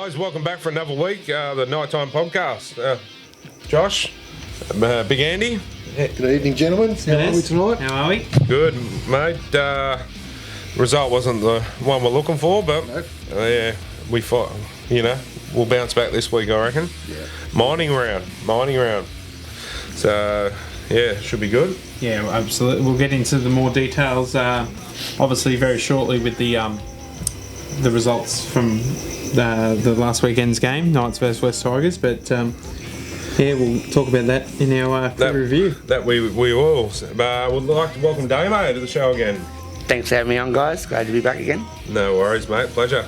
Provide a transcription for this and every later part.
Guys, welcome back for another week, the Nighttime podcast. Josh, Big Andy. Good evening, gentlemen. How are we tonight? How are we? Good, mate. Result wasn't the one we're looking for, but yeah, we fought. We'll bounce back this week, I reckon. Yeah. Mining round. So yeah, should be good. Yeah, absolutely. We'll get into the more details, obviously, very shortly with the results from the last weekend's game, Knights vs West Tigers. But yeah, we'll talk about that in our review. That we will. Would like to welcome Damo to the show again. Thanks for having me on, guys. Glad to be back again. No worries, mate. Pleasure.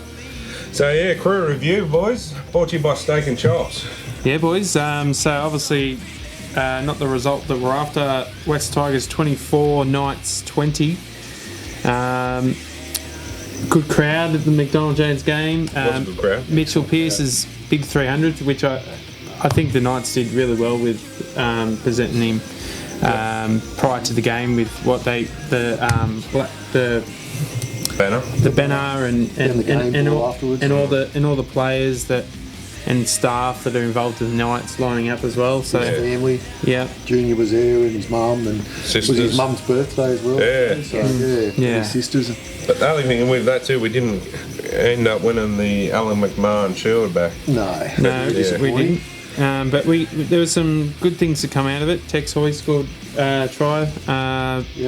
So yeah, crew review, boys. Brought to you by Steak and Chops. Yeah, boys. So obviously, not the result that we're after. West Tigers 24, Knights 20. Good crowd at the McDonald Jones game. Was a good crowd. Mitchell Pearce's big 300, which I think the Knights did really well with presenting him prior to the game with what the banner and all the players and staff that are involved with the Knights lining up as well. So his family. Yeah. Junior was there and his mum, and Sisters. it was his mum's birthday as well. Yeah. So, Yeah. his sisters. But the other thing with that too, we didn't end up winning the Alan McMahon Shield back. No, we didn't. But there were some good things to come out of it. Tex Hoy scored a try.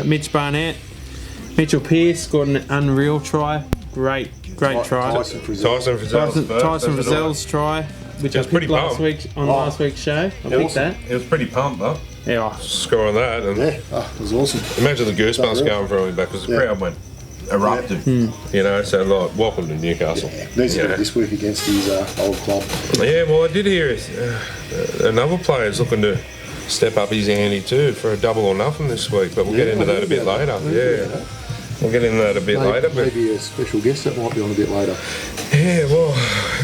Mitch Barnett. Mitchell Pearce scored an unreal try. Great try. Tyson Frizzell's try, which I picked last week's show. I picked that. It was pretty pumped though. Yeah. Scoring that. And it was awesome. imagine the goosebumps going through me back because the crowd went erupted. So like, welcome to Newcastle. Yeah. Needs to do this week against his old club. Yeah, well, I did hear another player's looking to step up his ante too for a double or nothing this week, but we'll get into that a bit later. Yeah. We'll get into that a bit later. But Maybe a special guest that might be on a bit later. yeah, well,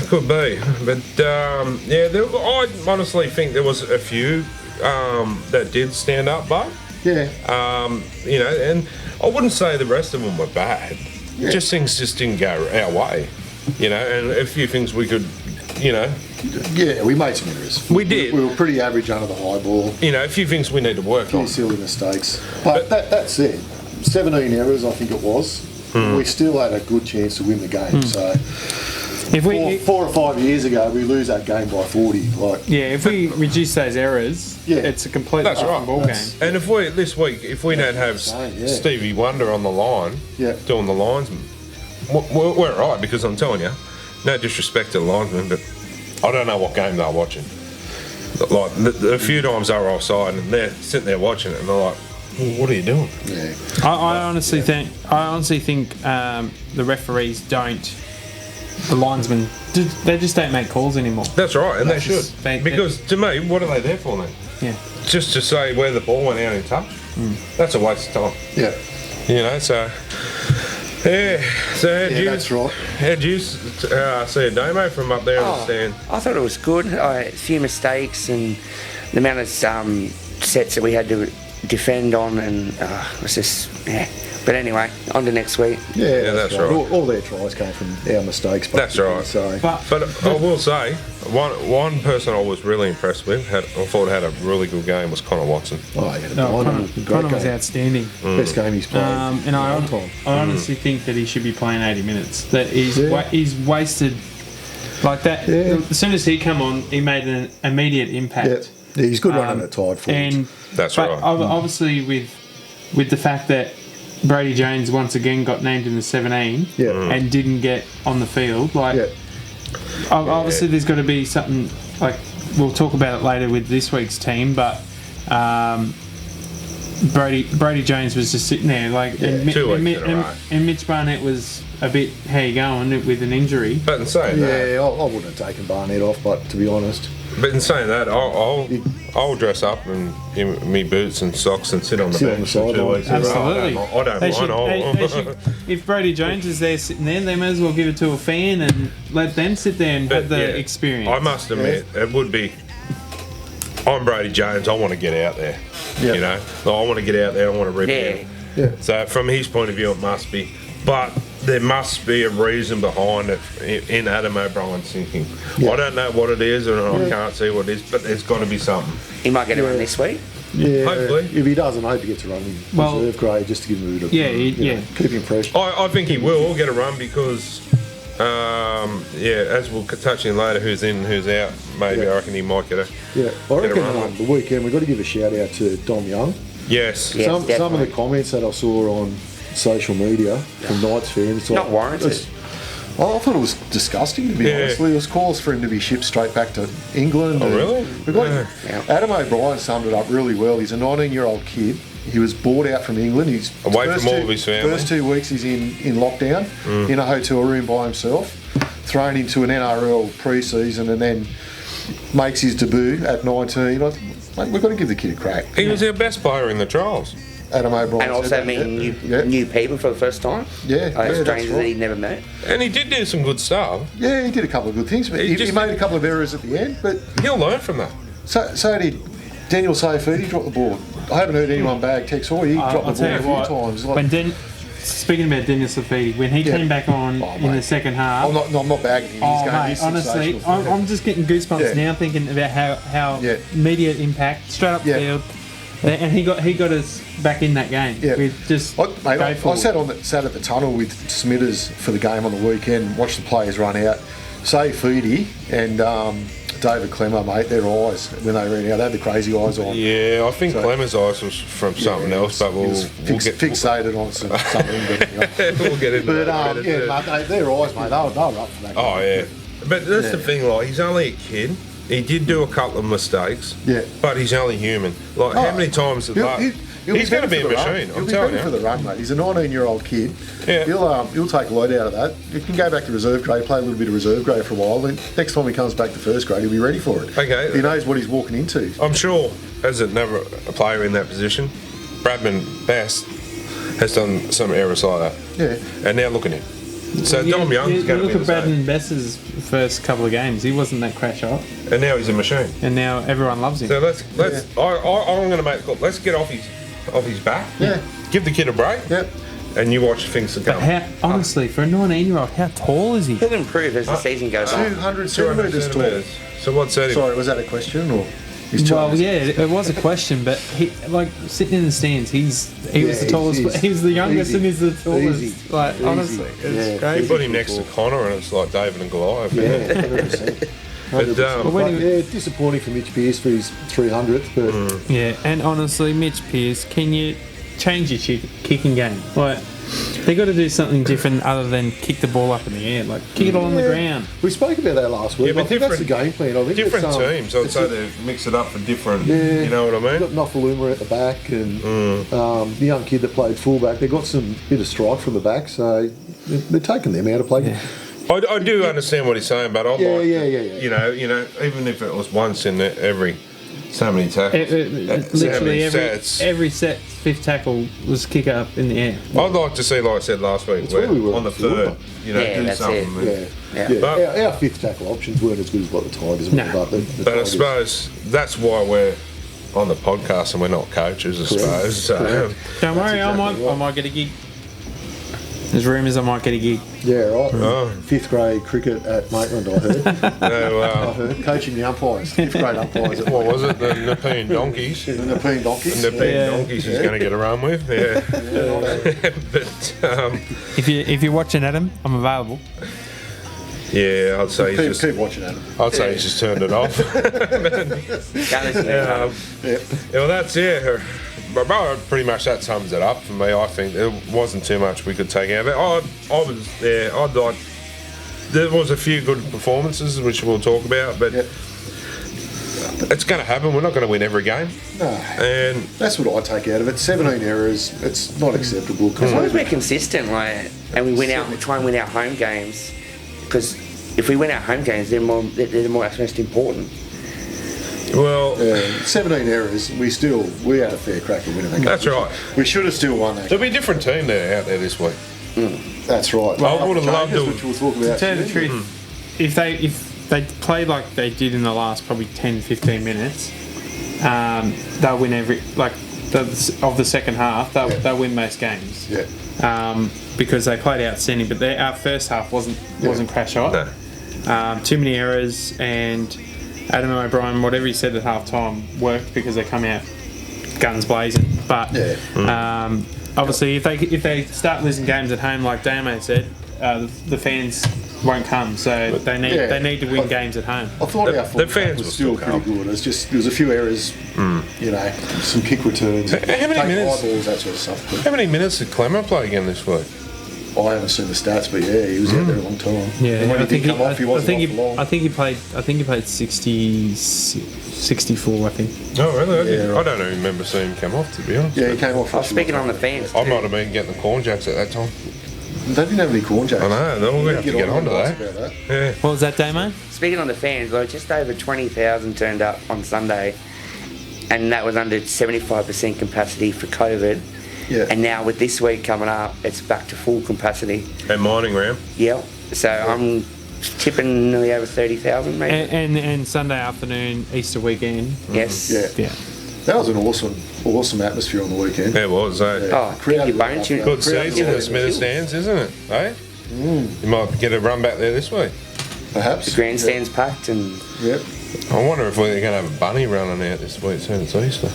it could be. But I honestly think there was a few that did stand up, but Yeah. and I wouldn't say the rest of them were bad. Yeah. Just things just didn't go our way, and a few things we could, Yeah, we made some errors. We did. We were pretty average under the high ball. a few things we need to work Few on. silly mistakes. But that said, 17 errors I think it was. We still had a good chance to win the game. So If we 4 or 5 years ago, we lose that game by 40. if we reduce those errors, it's a completely different ball game. And if we this week, if we don't have Stevie Wonder on the line, doing the linesman, we're all right, because I'm telling you, no disrespect to the linesman, but I don't know what game they're watching. Like a few times they were offside and they're sitting there watching it and they're like, well, what are you doing? Yeah. I honestly think the referees don't. The linesmen, they just don't make calls anymore. That's right, and they should. They- Because to me, what are they there for then? Yeah. Just to say where the ball went out in touch? That's a waste of time. Yeah. So... Yeah, so That's right. How'd you see a Damo from up there in the stand? I thought it was good. A few mistakes and the amount of sets that we had to defend on, and it was just, But anyway, on to next week. Yeah, that's right. All their tries came from our mistakes. That's right. So. But I will say, one person I was really impressed with, I thought had a really good game, was Connor Watson. Connor was outstanding. Best game he's played. And I honestly think that he should be playing 80 minutes. That he's wasted like that. Yeah. As soon as he come on, he made an immediate impact. Yeah, he's good running at tide forward. And That's but right. Obviously, with the fact that Brady Jones once again got named in the 17 and didn't get on the field, obviously there's got to be something, like we'll talk about it later with this week's team, but Brady Jones was just sitting there and Mitch Barnett was a bit, how you going with an injury. But in saying that... I wouldn't have taken Barnett off, but to be honest... But in saying that, I'll dress up in me boots and socks and sit on the bench for 2 weeks. Absolutely. I don't mind. They should, if Brady Jones is there sitting there, they may as well give it to a fan and let them sit there and have the experience. I must admit, it would be... I'm Brady Jones, I want to get out there. I want to get out there, I want to rip in. Yeah. So from his point of view, it must be. But there must be a reason behind it in Adam O'Brien's thinking. Yeah. I don't know what it is, and I can't see what it is, but there's got to be something. He might get a run this week. Yeah, Hopefully. if he doesn't, I hope he gets a run in reserve grade just to give him a bit of keep him fresh. I think he will get a run because, as we'll touch in later, who's in, who's out. Maybe I reckon he might get a I reckon the weekend we've got to give a shout out to Dom Young. Yes. Some of the comments that I saw on social media from Knights fans, Not warranted. I thought it was disgusting, to be honest. There was calls for him to be shipped straight back to England. Oh, really? Adam O'Brien summed it up really well. He's a 19-year-old kid. He was bought out from England. He's away from all of his family. First 2 weeks he's in lockdown, in a hotel room by himself, thrown into an NRL pre-season, and then makes his debut at 19. Mate, we've got to give the kid a crack. He was our best player in the trials. Adam O'Brien. And also meeting new people for the first time. Strangers that he'd never met. And he did do some good stuff. Yeah, he did a couple of good things, but he made a couple of errors at the end. But he'll learn from that. So did Daniel Sayafidi drop the ball. I haven't heard anyone bag Tex Hoy. He dropped the ball a few times. Speaking about Daniel Sayafidi, when he came back on in the second half... I'm not bagging him. Honestly, I'm just getting goosebumps now thinking about how immediate impact, straight up field. And he got us back in that game. Yeah. I sat at the tunnel with Smithers for the game on the weekend, watched the players run out. Sayafidi and David Clemmer, mate, their eyes when they ran out, they had the crazy eyes on. Yeah, I think Clemmer's eyes was from something else, but we'll get fixated on something. But, we'll get into that. Mate, their eyes, mate, they were up for that. Oh yeah, but that's the thing. Like, he's only a kid. He did do a couple of mistakes. Yeah, but he's only human. Like, how many times he's going to be a machine. I'm telling you. For the run, mate. He's a 19-year-old kid. Yeah, he'll take a load out of that. He can go back to reserve grade, play a little bit of reserve grade for a while. Then next time he comes back to first grade, he'll be ready for it. Okay, he knows what he's walking into. I'm sure, as never a player in that position, Bradman Bass has done some errors like that. Yeah, and now look at him. So Dom Young's going to be look at Bradman Bass's first couple of games. He wasn't that crash up, and now he's a machine. And now everyone loves him. So let's. I'm going to make the call. Let's get off his back. Yeah. Give the kid a break. Yep. And you watch things to come. But honestly, for a 19-year-old, how tall is he? He'll improve as the season goes on. 200 centimetres tall. So what's that? Sorry, was that a question or? Well, yeah, it was a question, but he, like, sitting in the stands, he was the tallest. He was the youngest and he's the tallest. Honestly, it's crazy. You put him next to Connor, and it's like David and Goliath. Yeah, 100%. But disappointing for Mitch Pearce for his 300th. But yeah, and honestly, Mitch Pearce, can you change your kicking game? Like, they got to do something different other than kick the ball up in the air. Like, kick it all on the ground. We spoke about that last week. Yeah, but I think that's the game plan. I think different teams. I'd say they mix it up for different. You know what I mean? You've got Nofaluma at the back, and the young kid that played fullback. They got some bit of strike from the back, so they're taking them out of play. Yeah. I do understand what he's saying, but you know, even if it was once in every so many tackles, literally every set, fifth tackle was kick up in the air. I'd like to see, like I said last week, where on the third, do something. But our fifth tackle options weren't as good as what the Tigers were. But I suppose that's why we're on the podcast and we're not coaches, I suppose. So, don't worry, I might get a gig. There's rumours I might get a gig. Yeah, right. Oh. Fifth grade cricket at Maitland, I heard. I heard. Coaching the umpires, fifth grade umpires. What was it? The Nepean Donkeys? The Nepean Donkeys. The Nepean Donkeys is going to get a run with. Yeah. But if you're watching Adam, I'm available. Yeah, I'd say keep watching Adam. I'd say he's just turned it off. Well, that's But pretty much that sums it up for me. I think there wasn't too much we could take out of it. There was a few good performances which we'll talk about, but it's going to happen. We're not going to win every game. No, and that's what I take out of it. 17 errors. It's not acceptable. As long as we're consistent, and we try and win our home games, because if we win our home games, they're the most important. Well, 17 errors. We had a fair crack at winning that game. That's right. We should have still won that. There'll be a different team out there this week. That's right. Well, I would have loved to. Which we'll talk about. To tell you the truth, if they play like they did in the last probably 10-15 minutes, they'll win of the second half, they'll win most games. Yeah. Because they played outstanding, but our first half wasn't crash hot. No. Too many errors, and Adam O'Brien, whatever he said at half time, worked because they come out guns blazing. But obviously, if they start losing games at home, like Damo said, the fans won't come. So they need to win games at home. I thought our the fans was still pretty good. It's just there was a few errors, some kick returns, how many minutes? High balls, that sort of stuff. But How many minutes did Clemmer play again this week? I haven't seen the stats, but he was out there a long time. Yeah, and when he did come off, he wasn't off for long. I think he played 64. I think. Oh really? Yeah, right. I don't even remember seeing him come off, to be honest. Yeah, he came off. I was speaking on the fans. I might have been getting the corn jacks at that time. They didn't have any corn jacks. I know, they're all going to have to get onto that. About that. Yeah. What was that, Damo? Speaking on the fans, like just over 20,000 turned up on Sunday, and that was under 75% capacity for COVID. Yeah. And now with this week coming up, it's back to full capacity. And mining round. Yep. So I'm tipping nearly over 30,000 maybe. And Sunday afternoon, Easter weekend. Yes. Yeah. That was an awesome atmosphere on the weekend. It was, eh? Yeah. Oh, keep your bones in. Good seats in the Smith stands, isn't it? Eh? You might get a run back there this week. Perhaps. The grandstand's packed and... Yep. I wonder if we're going to have a bunny running out this week soon. It's Easter.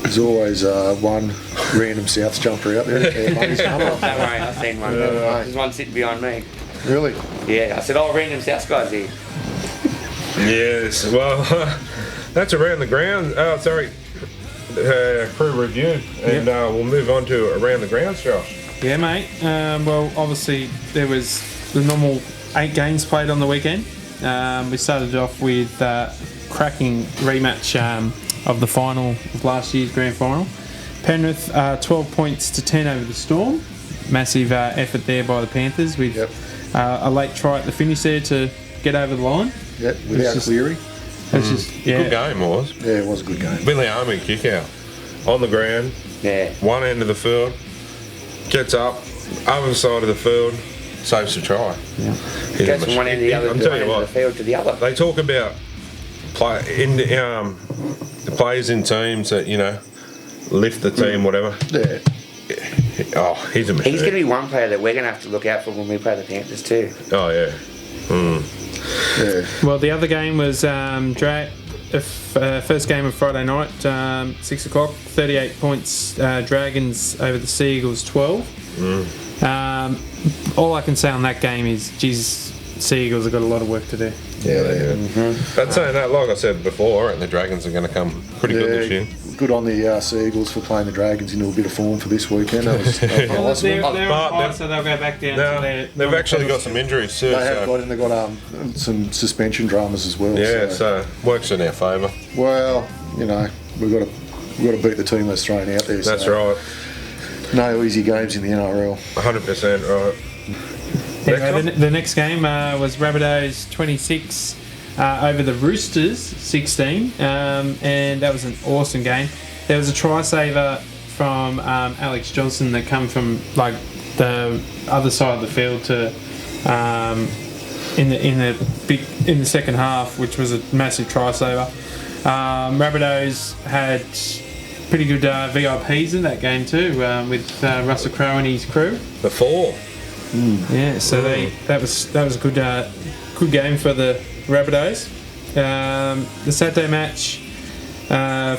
There's always one random Souths jumper out there. Bunny's coming. Don't worry, I've seen one. There's one sitting behind me. Really? Yeah, I said, random South guys here. Yes, well, that's around the ground. Crew review, and we'll move on to around the grounds, Josh. Yeah, mate. Well, obviously there was the normal 8 games played on the weekend. We started off with cracking rematch of the final of last year's grand final. Penrith 12 points to 10 over the Storm. Massive effort there by the Panthers with a late try at the finish there to get over the line. Yep, without Cleary. Good game, was. Yeah, it was a good game. Billy Army kick out on the ground. Yeah. One end of the field, gets up, other side of the field, saves the try. Yeah. Goes from one end of the other, I'm telling you what, the field to the other. They talk about the players in teams that lift the team, whatever. Yeah. Oh, he's a machine. He's going to be one player that we're going to have to look out for when we play the Panthers too. Oh yeah. Yeah. Well, the other game was first game of Friday night, 6 o'clock, 38 points, Dragons over the Sea Eagles 12. All I can say on that game is, Jesus, Sea Eagles have got a lot of work to do. Yeah, they do. But saying that, like I said before, and the Dragons are going to come pretty good this year. Good on the Sea Eagles for playing the Dragons into a bit of form for this weekend. That was They're awesome. on high, so they'll go back down to their... They've actually got some injuries too. They have got, and they've got some suspension dramas as well. Yeah, so works in our favour. Well, we've got to beat the team that's thrown out there. That's so right. No easy games in the NRL. 100% right. Anyway, the next game was Rabbitohs 26 over the Roosters 16, and that was an awesome game. There was a try saver from Alex Johnson that come from like the other side of the field to in the second half, which was a massive try saver. Rabbitohs had pretty good VIPs in that game too, with Russell Crowe and his crew. The 4. Yeah, so that was a good game for the Rabbitohs. The Saturday match,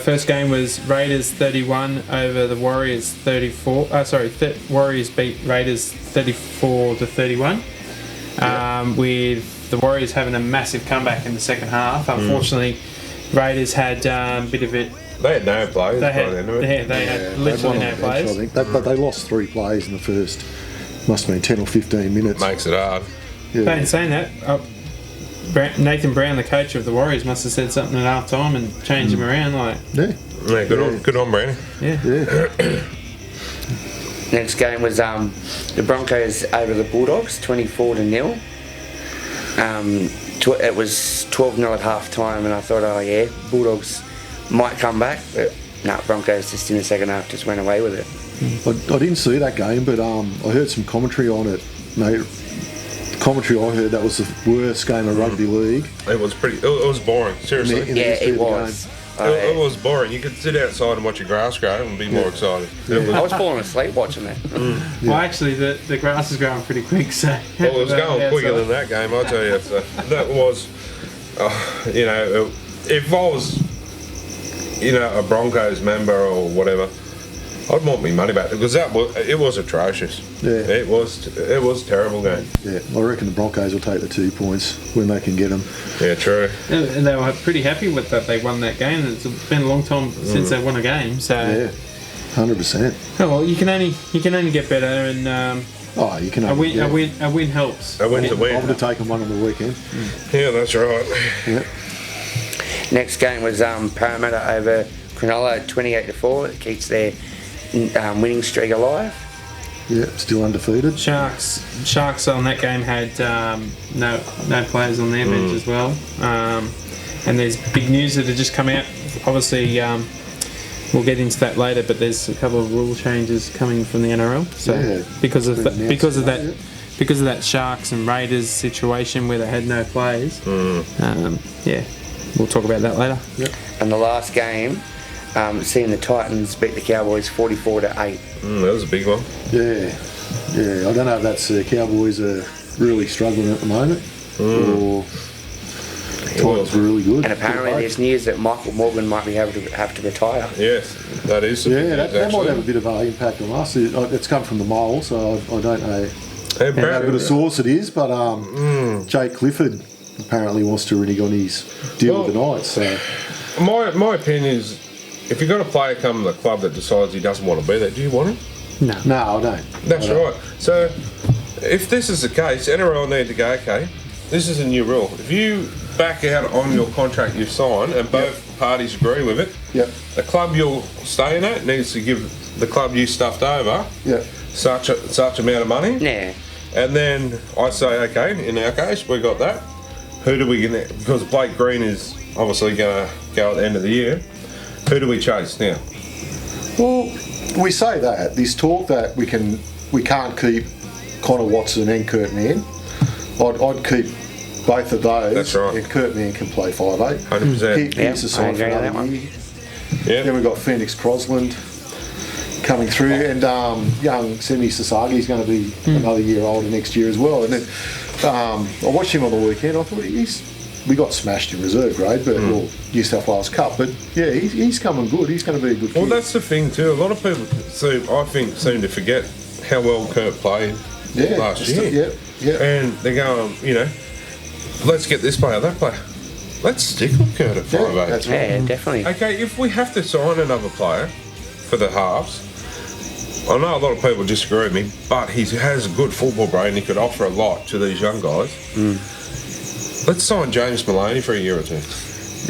first game was Raiders 31 over the Warriors 34. Warriors beat Raiders 34-31. With the Warriors having a massive comeback in the second half. Unfortunately, Raiders had a bit of it. They had no players by the end of it. They had literally no players. I think. But they lost 3 plays in the first. Must have been 10 or 15 minutes. Makes it hard. Yeah. But in saying that, Nathan Brown, the coach of the Warriors, must have said something at half time and changed him around. Yeah, good on Brandon. Yeah. Next game was the Broncos over the Bulldogs 24-0. It was 12-0 at half time, and I thought, Bulldogs might come back, but no, Broncos just in the second half just went away with it. I didn't see that game, but I heard some commentary on it. Mate, the commentary I heard, that was the worst game of rugby league. It was it was boring, seriously. It was. It was boring. You could sit outside and watch your grass grow and be more excited. I was falling asleep watching it. Well, actually, the grass is growing pretty quick, so. Well, it was going quicker than that game, I tell you. So that was, you know, if I was, you know, a Broncos member or whatever, I'd want my money back because it was atrocious. Yeah. It was a terrible game. Yeah, I reckon the Broncos will take the 2 points when they can get them. Yeah, true. And they were pretty happy with that. They won that game. It's been a long time since they won a game. So Yeah, 100%. oh, well, you can only get better, and You can a win helps. A win's a I win. would have taken one on the weekend. Yeah, that's right. Yeah. Next game was Parramatta over Cronulla 28-4. It keeps their winning streak alive. Yeah, still undefeated. Sharks on that game had no players on their bench as well. And there's big news that had just come out. Obviously, we'll get into that later, but there's a couple of rule changes coming from the NRL. So because of that Sharks and Raiders situation where they had no players. We'll talk about that later. Yep. And the last game, seeing the Titans beat the Cowboys 44-8. That was a big one. Yeah. I don't know if that's Cowboys are really struggling at the moment or Titans were really good. And apparently there's news that Michael Morgan might be able to have to retire. Yes, that is. That might have a bit of an impact on us. It's come from the Mole, so I don't know how good a source it is, but Jake Clifford apparently wants to renege on his deal with the Knights. So my opinion is, if you've got a player come to the club that decides he doesn't want to be there, do you want him? No, I don't. That's right. So if this is the case, NRL need to go, okay, this is a new rule. If you back out on your contract you've signed and both parties agree with it, the club you're staying at needs to give the club you stuffed over such amount of money. Yeah. And then I say, okay, in our case, we got that. Who do we get? Because Blake Green is obviously going to go at the end of the year. Who do we chase now? Well, we say that. There's talk that we can't keep Connor Watson and Kurt Mann. I'd keep both of those. That's right. And Kurt Mann can play 5'8". 100%. He's a sign for another year. Yeah. Then we've got Phoenix Crosland coming through, and young Semi Sasagi's going to be another year older next year as well. And then I watched him on the weekend. I thought we got smashed in reserve grade, but New South Wales Cup. But yeah, he's coming good. He's going to be a good kid. Well, that's the thing too. A lot of people seem to forget how well Kurt played last year. And they're going, let's get this player, that player. Let's stick with Kurt at 5'8". That's right. Yeah, definitely. Okay, if we have to sign another player for the halves, I know a lot of people disagree with me, but he has a good football brain. He could offer a lot to these young guys. Let's sign James Maloney for a year or two.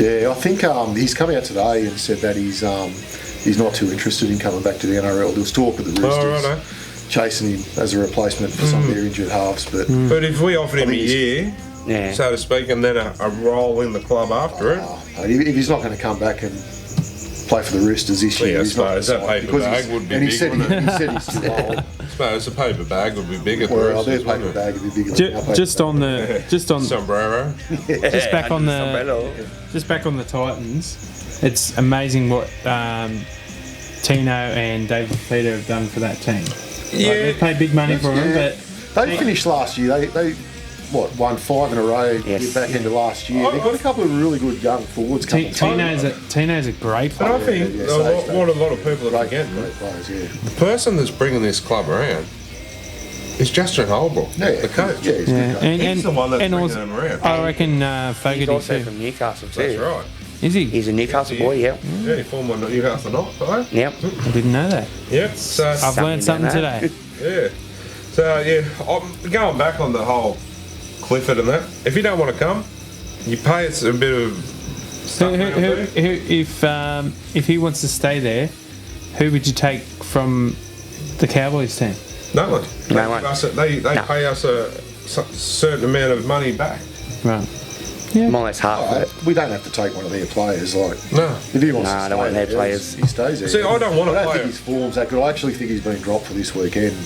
Yeah, I think he's come out today and said that he's not too interested in coming back to the NRL. There was talk of the Roosters chasing him as a replacement for some of their injured halves. But if we offered him a year, so to speak, and then a role in the club after it. If he's not going to come back and play for the Roosters this year, he's not. That paper bag would be big. He said he's too old. I suppose the paper bag would be bigger. Well, their paper bag would be bigger. Just on sombrero. Just back on the Titans. It's amazing what Tino and David Peter have done for that team. Yeah, they paid big money for them, but they finished last year. They won 5 in a row back into last year. They've got a couple of really good young forwards coming. Tino's a great player. But I think what a lot of people are forgetting, the person that's bringing this club around is Justin Holbrook, the coach. Yeah, he's a good coach. He's the one that's bringing them around. I reckon Fogarty He's also too. from Newcastle too. That's right. Is he? He's a Newcastle boy, Yeah, he former Newcastle Knight player. Yep. I didn't know that. Yep. So I've learned something today. yeah. So I'm going back on the whole Clifford and that. If you don't want to come, you pay us a bit of stuff. If he wants to stay there, who would you take from the Cowboys team? No one. No one. They pay us a certain amount of money back. Right. Yeah. More or less half of it. We don't have to take one of their players. No. If he wants to I don't want their players. He stays there. See, I don't want a player. I don't think his form's that good. I actually think he's been dropped for this weekend.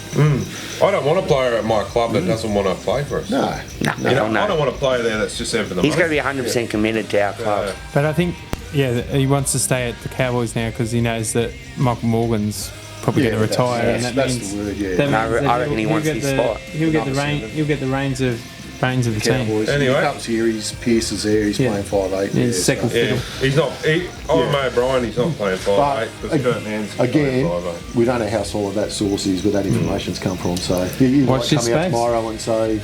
I don't want a player at my club that doesn't want to play for us. No. I don't want a player there that's just there for the He's money. got to be 100% committed to our club. But I think he wants to stay at the Cowboys now because he knows that Michael Morgan's probably going to retire, and that that's means the word. Yeah, that No, means that I reckon he wants his spot. He'll get the reins of the team. Cowboys. Anyway. He comes here. Pierce is there. He's playing 5'8". He's second Yeah, fiddle. he's not. O'Brien, he's not playing 5'8", But because Kurt Mann's again, playing 5'8". we don't know how solid that source is, where that information's come from. So you might Watch this come out space. tomorrow and say,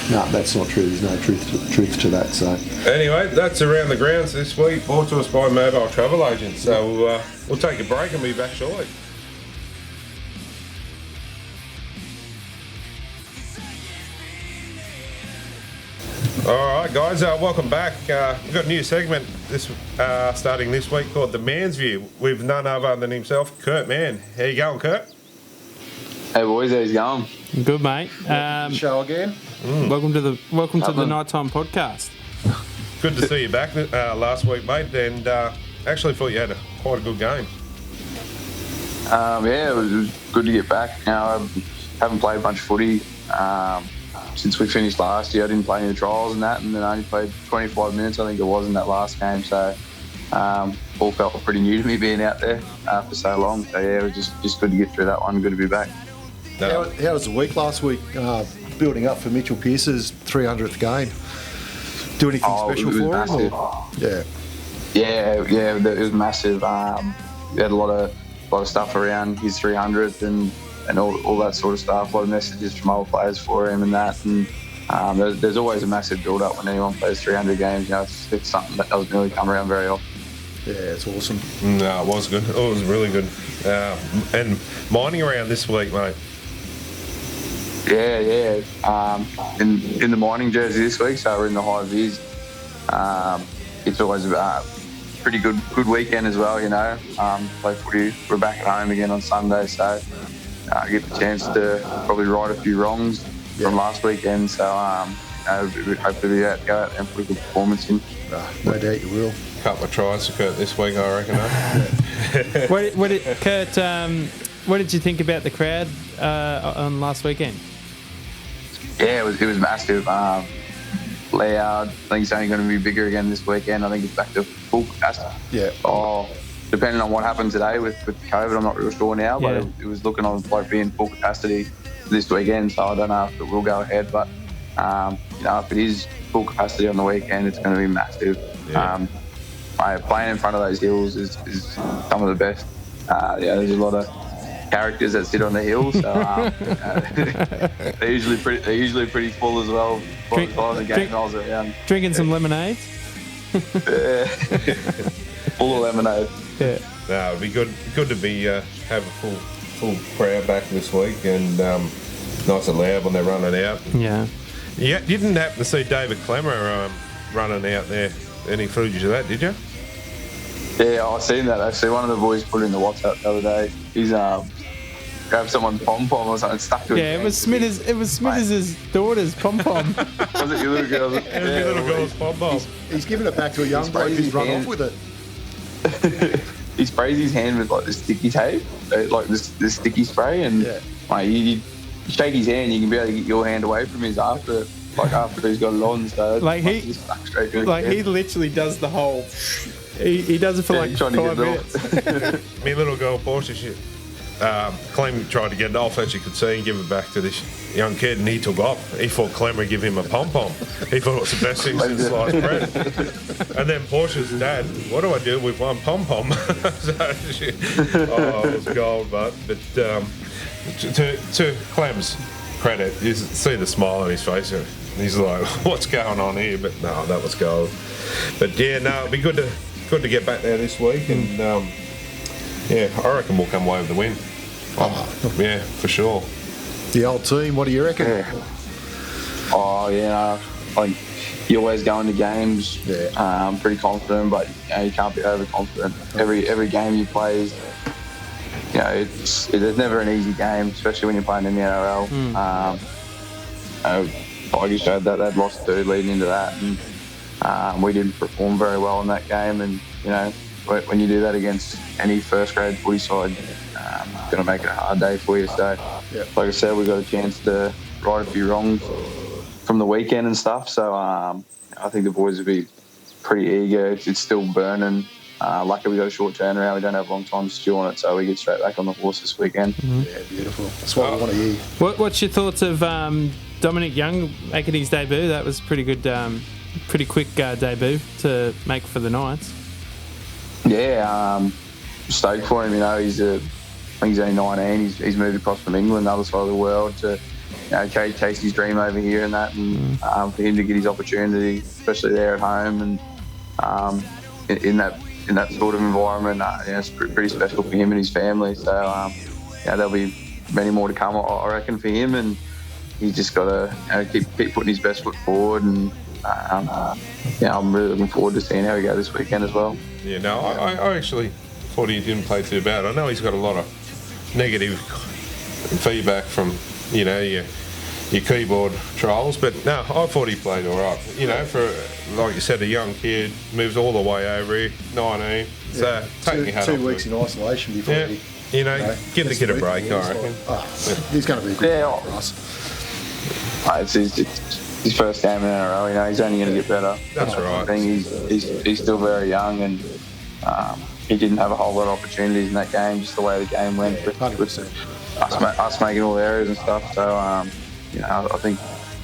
no, that's not true. There's no truth to that. So Anyway, that's Around the Grounds this week, brought to us by Mobile Travel Agents. So we'll take a break and be back shortly. All right, guys, welcome back. We've got a new segment starting this week called The Man's View with none other than himself, Kurt Mann. How you going, Kurt? Hey boys, how's it going? Good, mate. show again. Welcome to the Nighttime podcast. Good to see you back last week, mate, and actually thought you had quite a good game. Yeah, it was good to get back. I haven't played a bunch of footy since we finished last year. I didn't play any of the trials and that, and then I only played 25 minutes, I think it was, in that last game. So all felt pretty new to me being out there for so long. So yeah, it was just good to get through that one. Good to be back. How was the week last week? Building up for Mitchell Pearce's 300th game. Do anything special for him? Yeah, it was massive. We had a lot of stuff around his 300th and all that sort of stuff. A lot of messages from other players for him and that. And there's always a massive build-up when anyone plays 300 games. You know, it's something that doesn't really come around very often. Yeah, it's awesome. No, it was good. It was really good. And mining around this week, mate. Yeah. In the mining jersey this week, so we're in the high vis. It's always a pretty good weekend as well, you know. Play footy. We're back at home again on Sunday, so I get the chance to probably right a few wrongs from last weekend. So hopefully go out and put a good performance in. No doubt you will. Couple of tries to Kurt this week, I reckon. Kurt, what did you think about the crowd on last weekend? Yeah, it was massive. Loud. I think it's only going to be bigger again this weekend. I think it's back to full capacity. Yeah. Depending on what happened today with COVID, I'm not real sure now, but it was looking like being full capacity this weekend, so I don't know if it will go ahead, but if it is full capacity on the weekend, it's going to be massive. Yeah. Playing in front of those hills is some of the best. There's a lot of characters that sit on the hills, so they're usually pretty full as well. By the time the game rolls around, drinking some lemonade. Full of lemonade. Yeah. No, it'd be good to be have a full crowd back this week, and nice and loud when they're running out. Yeah. Yeah, you didn't happen to see David Clemmer running out there. Any footage of that, did you? Yeah, I've seen that actually. One of the boys put it in the WhatsApp the other day. He's grabbed someone's pom-pom or something, stuck to it. Yeah, it was Smithers' daughter's pom-pom. Was it your little girl? Your little girl's pom-pom. He's giving it back to a young bloke who's run off with it. He sprays his hand with like the sticky tape, like this sticky spray, and you shake his hand, you can be able to get your hand away from his after he's got it on. So he literally does the whole. He does it for like 5 minutes. Me little girl Porsche, Clem tried to get it off as you could see and give it back to this young kid, and he took off. He thought Clem would give him a pom-pom. He thought it was the best thing since sliced bread. And then Porsche's dad, what do I do with one pom-pom? It was gold, but to Clem's credit, you see the smile on his face. He's like, what's going on here? But no, that was gold. But yeah, no, it'd be good to get back there this week, and I reckon we'll come away with the win. Yeah, for sure. The old team, what do you reckon? I think you always go into games pretty confident, but you can't be overconfident. Every game you play is, it's never an easy game, especially when you're playing in the NRL. Tigers showed that they'd lost 2 leading into that, and we didn't perform very well in that game. And when you do that against any first grade footy side, it's going to make it a hard day for you. So, like I said, we got a chance to right a few wrongs from the weekend and stuff. So I think the boys will be pretty eager. It's still burning. Luckily, we got a short turnaround. We don't have a long time to stew on it, so we get straight back on the horse this weekend. Mm-hmm. Yeah, beautiful. That's what we want to hear. What's your thoughts of Dominic Young making his debut? That was pretty good, pretty quick debut to make for the Knights. Yeah, stoked for him. I think he's only 19. He's moved across from England, the other side of the world, to chase his dream over here and that, and for him to get his opportunity, especially there at home and in that sort of environment, it's pretty special for him and his family. So there'll be many more to come, I reckon, for him, and he's just got to keep putting his best foot forward. And I'm really looking forward to seeing how he goes this weekend as well. Yeah, no, I actually thought he didn't play too bad. I know he's got a lot of negative feedback from your keyboard trolls, but no, I thought he played all right. For, like you said, a young kid, moves all the way over here, 19. So take your hat off. 2 weeks in isolation before he... give the kid a break, I reckon. He's going to be a good player for us. It's his first game in NRL. He's only going to get better. That's right. I think he's still very young, and he didn't have a whole lot of opportunities in that game, just the way the game went with us making all the errors and stuff. So I think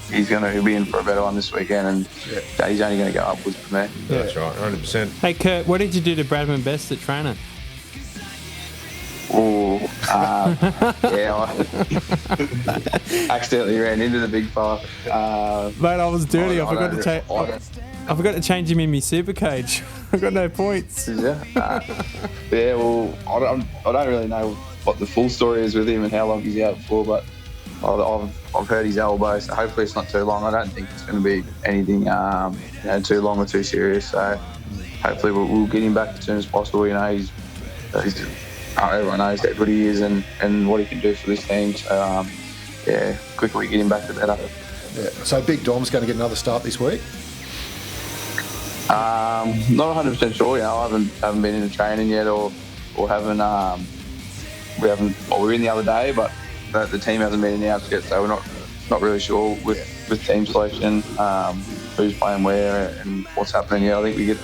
he'll be in for a better one this weekend, and he's only going to go upwards from there. That's right, 100%. Hey Kurt, what did you do to Bradman Best at training? I accidentally ran into the big fella. Mate, I was dirty. I forgot to change him in my super cage. I got no points. Yeah. Well, I don't really know what the full story is with him and how long he's out for, but I've heard his elbow, so hopefully it's not too long. I don't think it's going to be anything too long or too serious. So hopefully we'll get him back as soon as possible. He's everyone knows how good he is and what he can do for this team. So quicker we get him back, the better. Yeah. So Big Dom's going to get another start this week? Not 100% sure. I haven't been in training yet, or haven't. We were in the other day, but the team hasn't been announced yet, so we're not really sure with team selection, who's playing where and what's happening. I think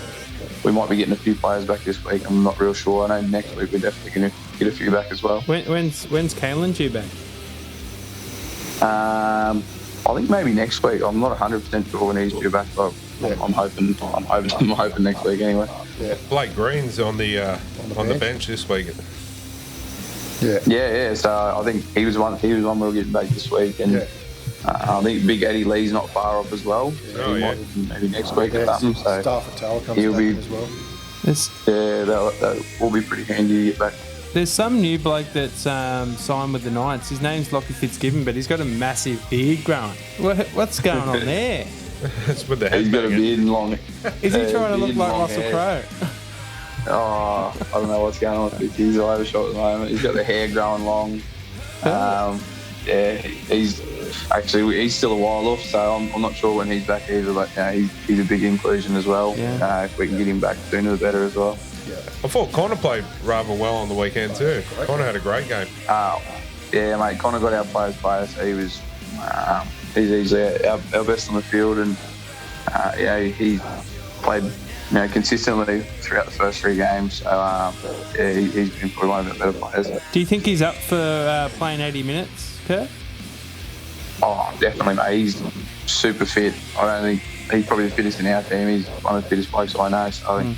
we might be getting a few players back this week. I'm not real sure. I know next week we're definitely going to get a few back as well. When's Caelan due back? I think maybe next week. I'm not 100% sure when he's due back, but I'm hoping next week anyway. Yeah. Blake Green's on the bench this week. Yeah. So I think he was one we'll get back this week, and I think Big Eddie Lee's not far off as well. Maybe next week or something. So Stafford Tower comes he'll back be as well. That will be pretty handy to get back. There's some new bloke that's signed with the Knights. His name's Lockie Fitzgibbon, but he's got a massive beard growing. What's going on there? It's with the He's got a beard and long. Is he trying to look like Russell Crowe? I don't know what's going on with He's all overshot at the moment. He's got the hair growing long. He's still a while off, so I'm not sure when he's back either, but he's a big inclusion as well. If we can get him back sooner the better as well. I thought Connor played rather well on the weekend too. Connor had a great game. Mate, Connor got our players player, so he was he's our best on the field, and he played consistently throughout the first 3 games. So he's been probably one of the better players. Do you think he's up for playing 80 minutes, Kurt? Oh, definitely, mate. He's super fit. I don't think he's probably the fittest in our team. He's one of the fittest blokes I know. So I think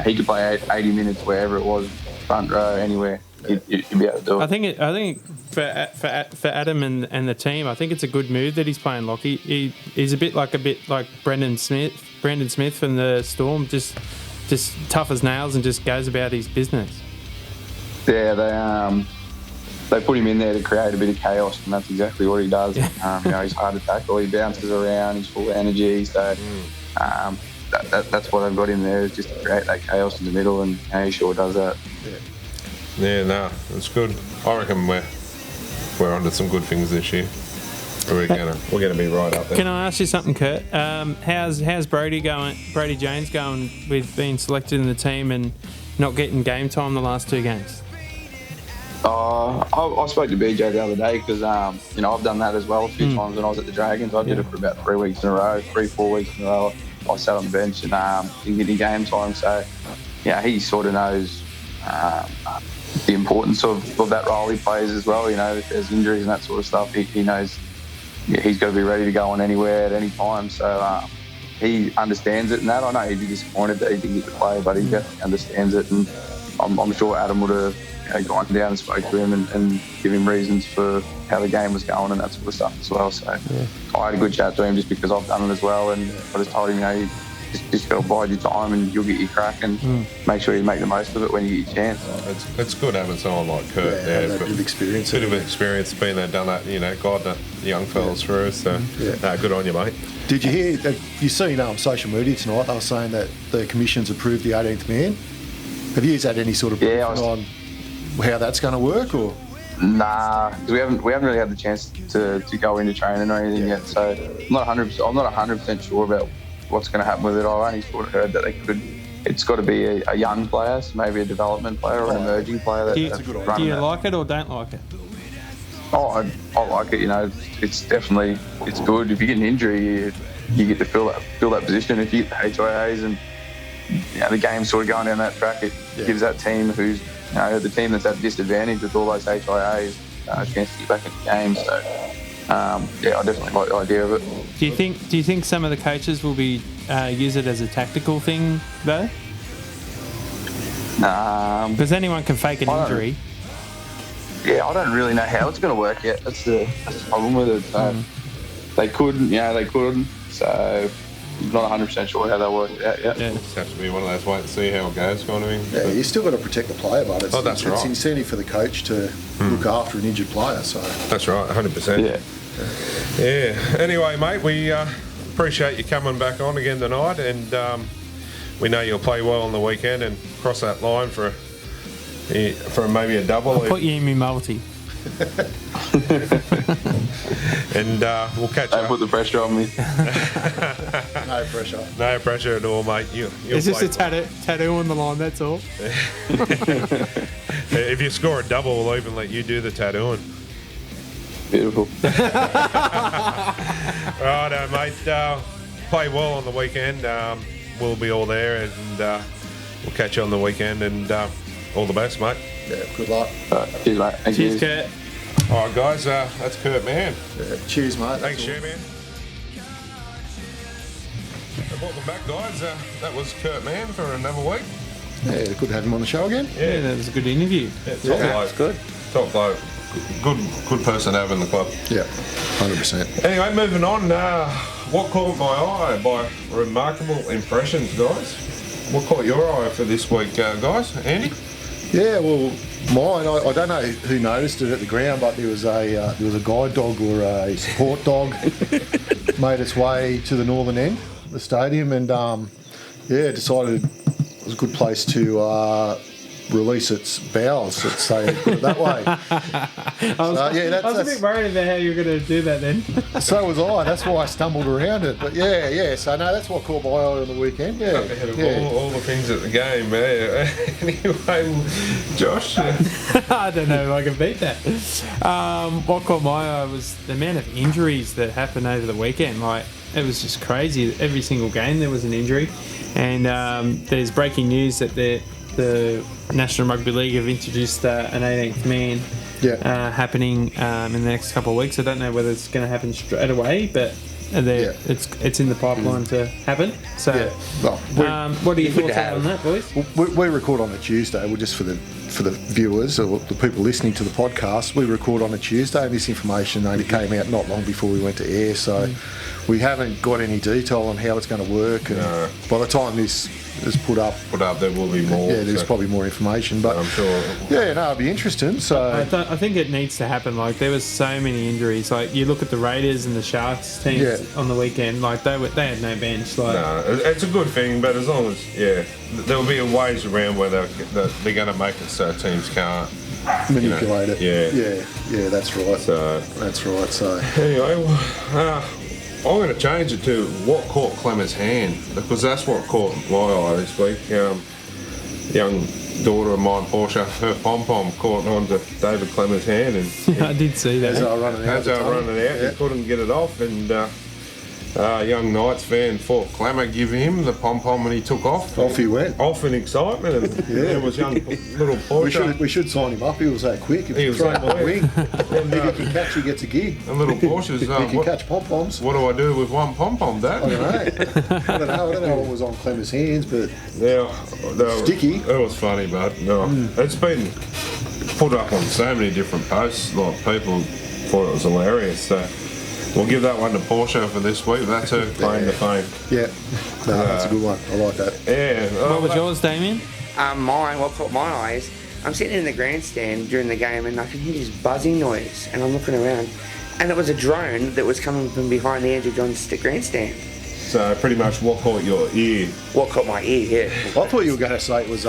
he could play 80 minutes wherever it was, front row, anywhere. He'd be able to do it. I think for Adam and the team, I think it's a good move that he's playing Lockie. He's a bit like Brendan Smith from the Storm, just tough as nails and just goes about his business. Yeah, they put him in there to create a bit of chaos, and that's exactly what he does. He's hard to tackle. He bounces around. He's full of energy. So that's what I've got him there, is just to create that chaos in the middle, and he sure does that. Yeah, no, that's good. I reckon we're onto some good things this year. We're gonna be right up there. Can I ask you something, Kurt? How's Brody James going with being selected in the team and not getting game time the last 2 games? I spoke to BJ the other day because I've done that as well a few times when I was at the Dragons. I did it for about 3 weeks in a row, 3-4 weeks in a row. I sat on the bench and didn't get any game time. So, yeah, he sort of knows the importance of that role he plays as well. You know, if there's injuries and that sort of stuff, he knows he's got to be ready to go on anywhere at any time. So he understands it, and that I know he'd be disappointed that he didn't get to play, but he definitely understands it. And I'm sure Adam would have gone down and spoke to him and give him reasons for how the game was going and that sort of stuff as well. So I had a good chat to him just because I've done it as well, and I just told him, you just got to bide your time and you'll get your crack, and make sure you make the most of it when you get your chance. It's good having someone like Kurt there. That bit of experience. Bit of experience, been there, done that, guiding the young fellas through. So good on you, mate. Did you hear? You seen social media tonight? They were saying that the commission's approved the 18th man. Have you had any sort of briefing on how that's going to work, or? Nah, because we haven't really had the chance to go into training or anything yet. So I'm not 100% sure about what's going to happen with it. I only sort of heard that it's got to be a young player, so maybe a development player or an emerging player. Do you like it or don't like it? Oh, I like it. It's definitely good. If you get an injury, you get to fill that position. If you get the HIAs and the game's sort of going down that track, it gives that team who's the team that's at disadvantage with all those HIAs a chance to get back into the game. So I definitely like the idea of it. Do you think some of the coaches will be use it as a tactical thing though? Because anyone can fake an injury. I don't really know how it's going to work yet. That's the problem with it. So they couldn't. So I'm not 100% sure how they'll work it out yet. Yeah, it's have to be one of those wait and see how it goes kind of thing. Yeah, you still got to protect the player, but it's right. incentive for the coach to look after an injured player. So that's right, 100%. Yeah. Anyway, mate, we appreciate you coming back on again tonight, and we know you'll play well on the weekend and cross that line for maybe a double. I'll put you in me multi. And we'll catch up. Don't put the pressure on me. No pressure. No pressure at all, mate. It's just a tattoo on the line, that's all. If you score a double, we'll even let you do the tattooing. Beautiful. Righto, mate. Play well on the weekend. We'll be all there, and we'll catch you on the weekend, and all the best, mate. Yeah, good luck. Cheers, mate. Thank you. Cheers, Kurt. All right, guys, that's Kurt Mann. Yeah, cheers, mate. Thanks, Chairman. Welcome back, guys. That was Kurt Mann for another week. Yeah, good to have him on the show again. Yeah, that was a good interview. Top bloke. Good. Top bloke. Good person to have in the club. Yeah, 100%. Anyway, moving on. What caught my eye by remarkable impressions, guys? What caught your eye for this week, guys? Andy? Yeah, well, mine. I don't know who noticed it at the ground, but there was a guide dog or a support dog made its way to the northern end of the stadium, and decided it was a good place to release its bowels, let's say it that way. I was a bit worried about how you were going to do that then. So was I. That's why I stumbled around it. But so no, that's what caught my eye on the weekend. Yeah, ahead of all the things at the game. Anyway, Josh. I don't know if I can beat that. What caught my eye was the amount of injuries that happened over the weekend. Like, it was just crazy. Every single game there was an injury, and there's breaking news that the National Rugby League have introduced an 18th man happening in the next couple of weeks. I don't know whether it's going to happen straight away, but it's in the pipeline to happen. So, what are your thoughts on that, boys? We record on a Tuesday. Well, just for the viewers or the people listening to the podcast, we record on a Tuesday, and this information only came out not long before we went to air. So we haven't got any detail on how it's going to work. And by the time this is put up, there will be more. Yeah, there's probably more information, but I'm sure. Yeah, no, it'll be interesting. So I think it needs to happen. Like, there was so many injuries. Like, you look at the Raiders and the Sharks teams on the weekend. Like, they had no bench. Like, no, it's a good thing, but as long as there will be ways around where they're going to make it so teams can't manipulate it. Yeah, that's right. So anyway. I'm going to change it to what caught Clemmer's hand, because that's what caught my eye this week. Young daughter of mine, Portia, her pom-pom caught on to David Clemmer's hand. And I did see that. As they were running out, he couldn't get it off, and young Knights fan, Fort Clammer, give him the pom-pom when he took off. Off he went. Off in excitement. And there was young little Porsche. We should sign him up. He was that quick. If He you was throw him that on the wing, quick. if he can catch, he gets a gig. And little Porsche's, He can catch pom-poms. what do I do with one pom-pom, Dad? I don't know what was on Clemmer's hands, but Yeah, Sticky. It was funny, but no, it's been put up on so many different posts. Like people thought it was hilarious. So we'll give that one to Porsche for this week. That's her claim to fame. yeah, no, that's a good one. I like that. Yeah. What was yours, Damien? What caught my eye is I'm sitting in the grandstand during the game and I can hear this buzzing noise and I'm looking around and it was a drone that was coming from behind the Andrew Johnston grandstand. So pretty much what caught your ear? What caught my ear, yeah. I thought you were going to say it was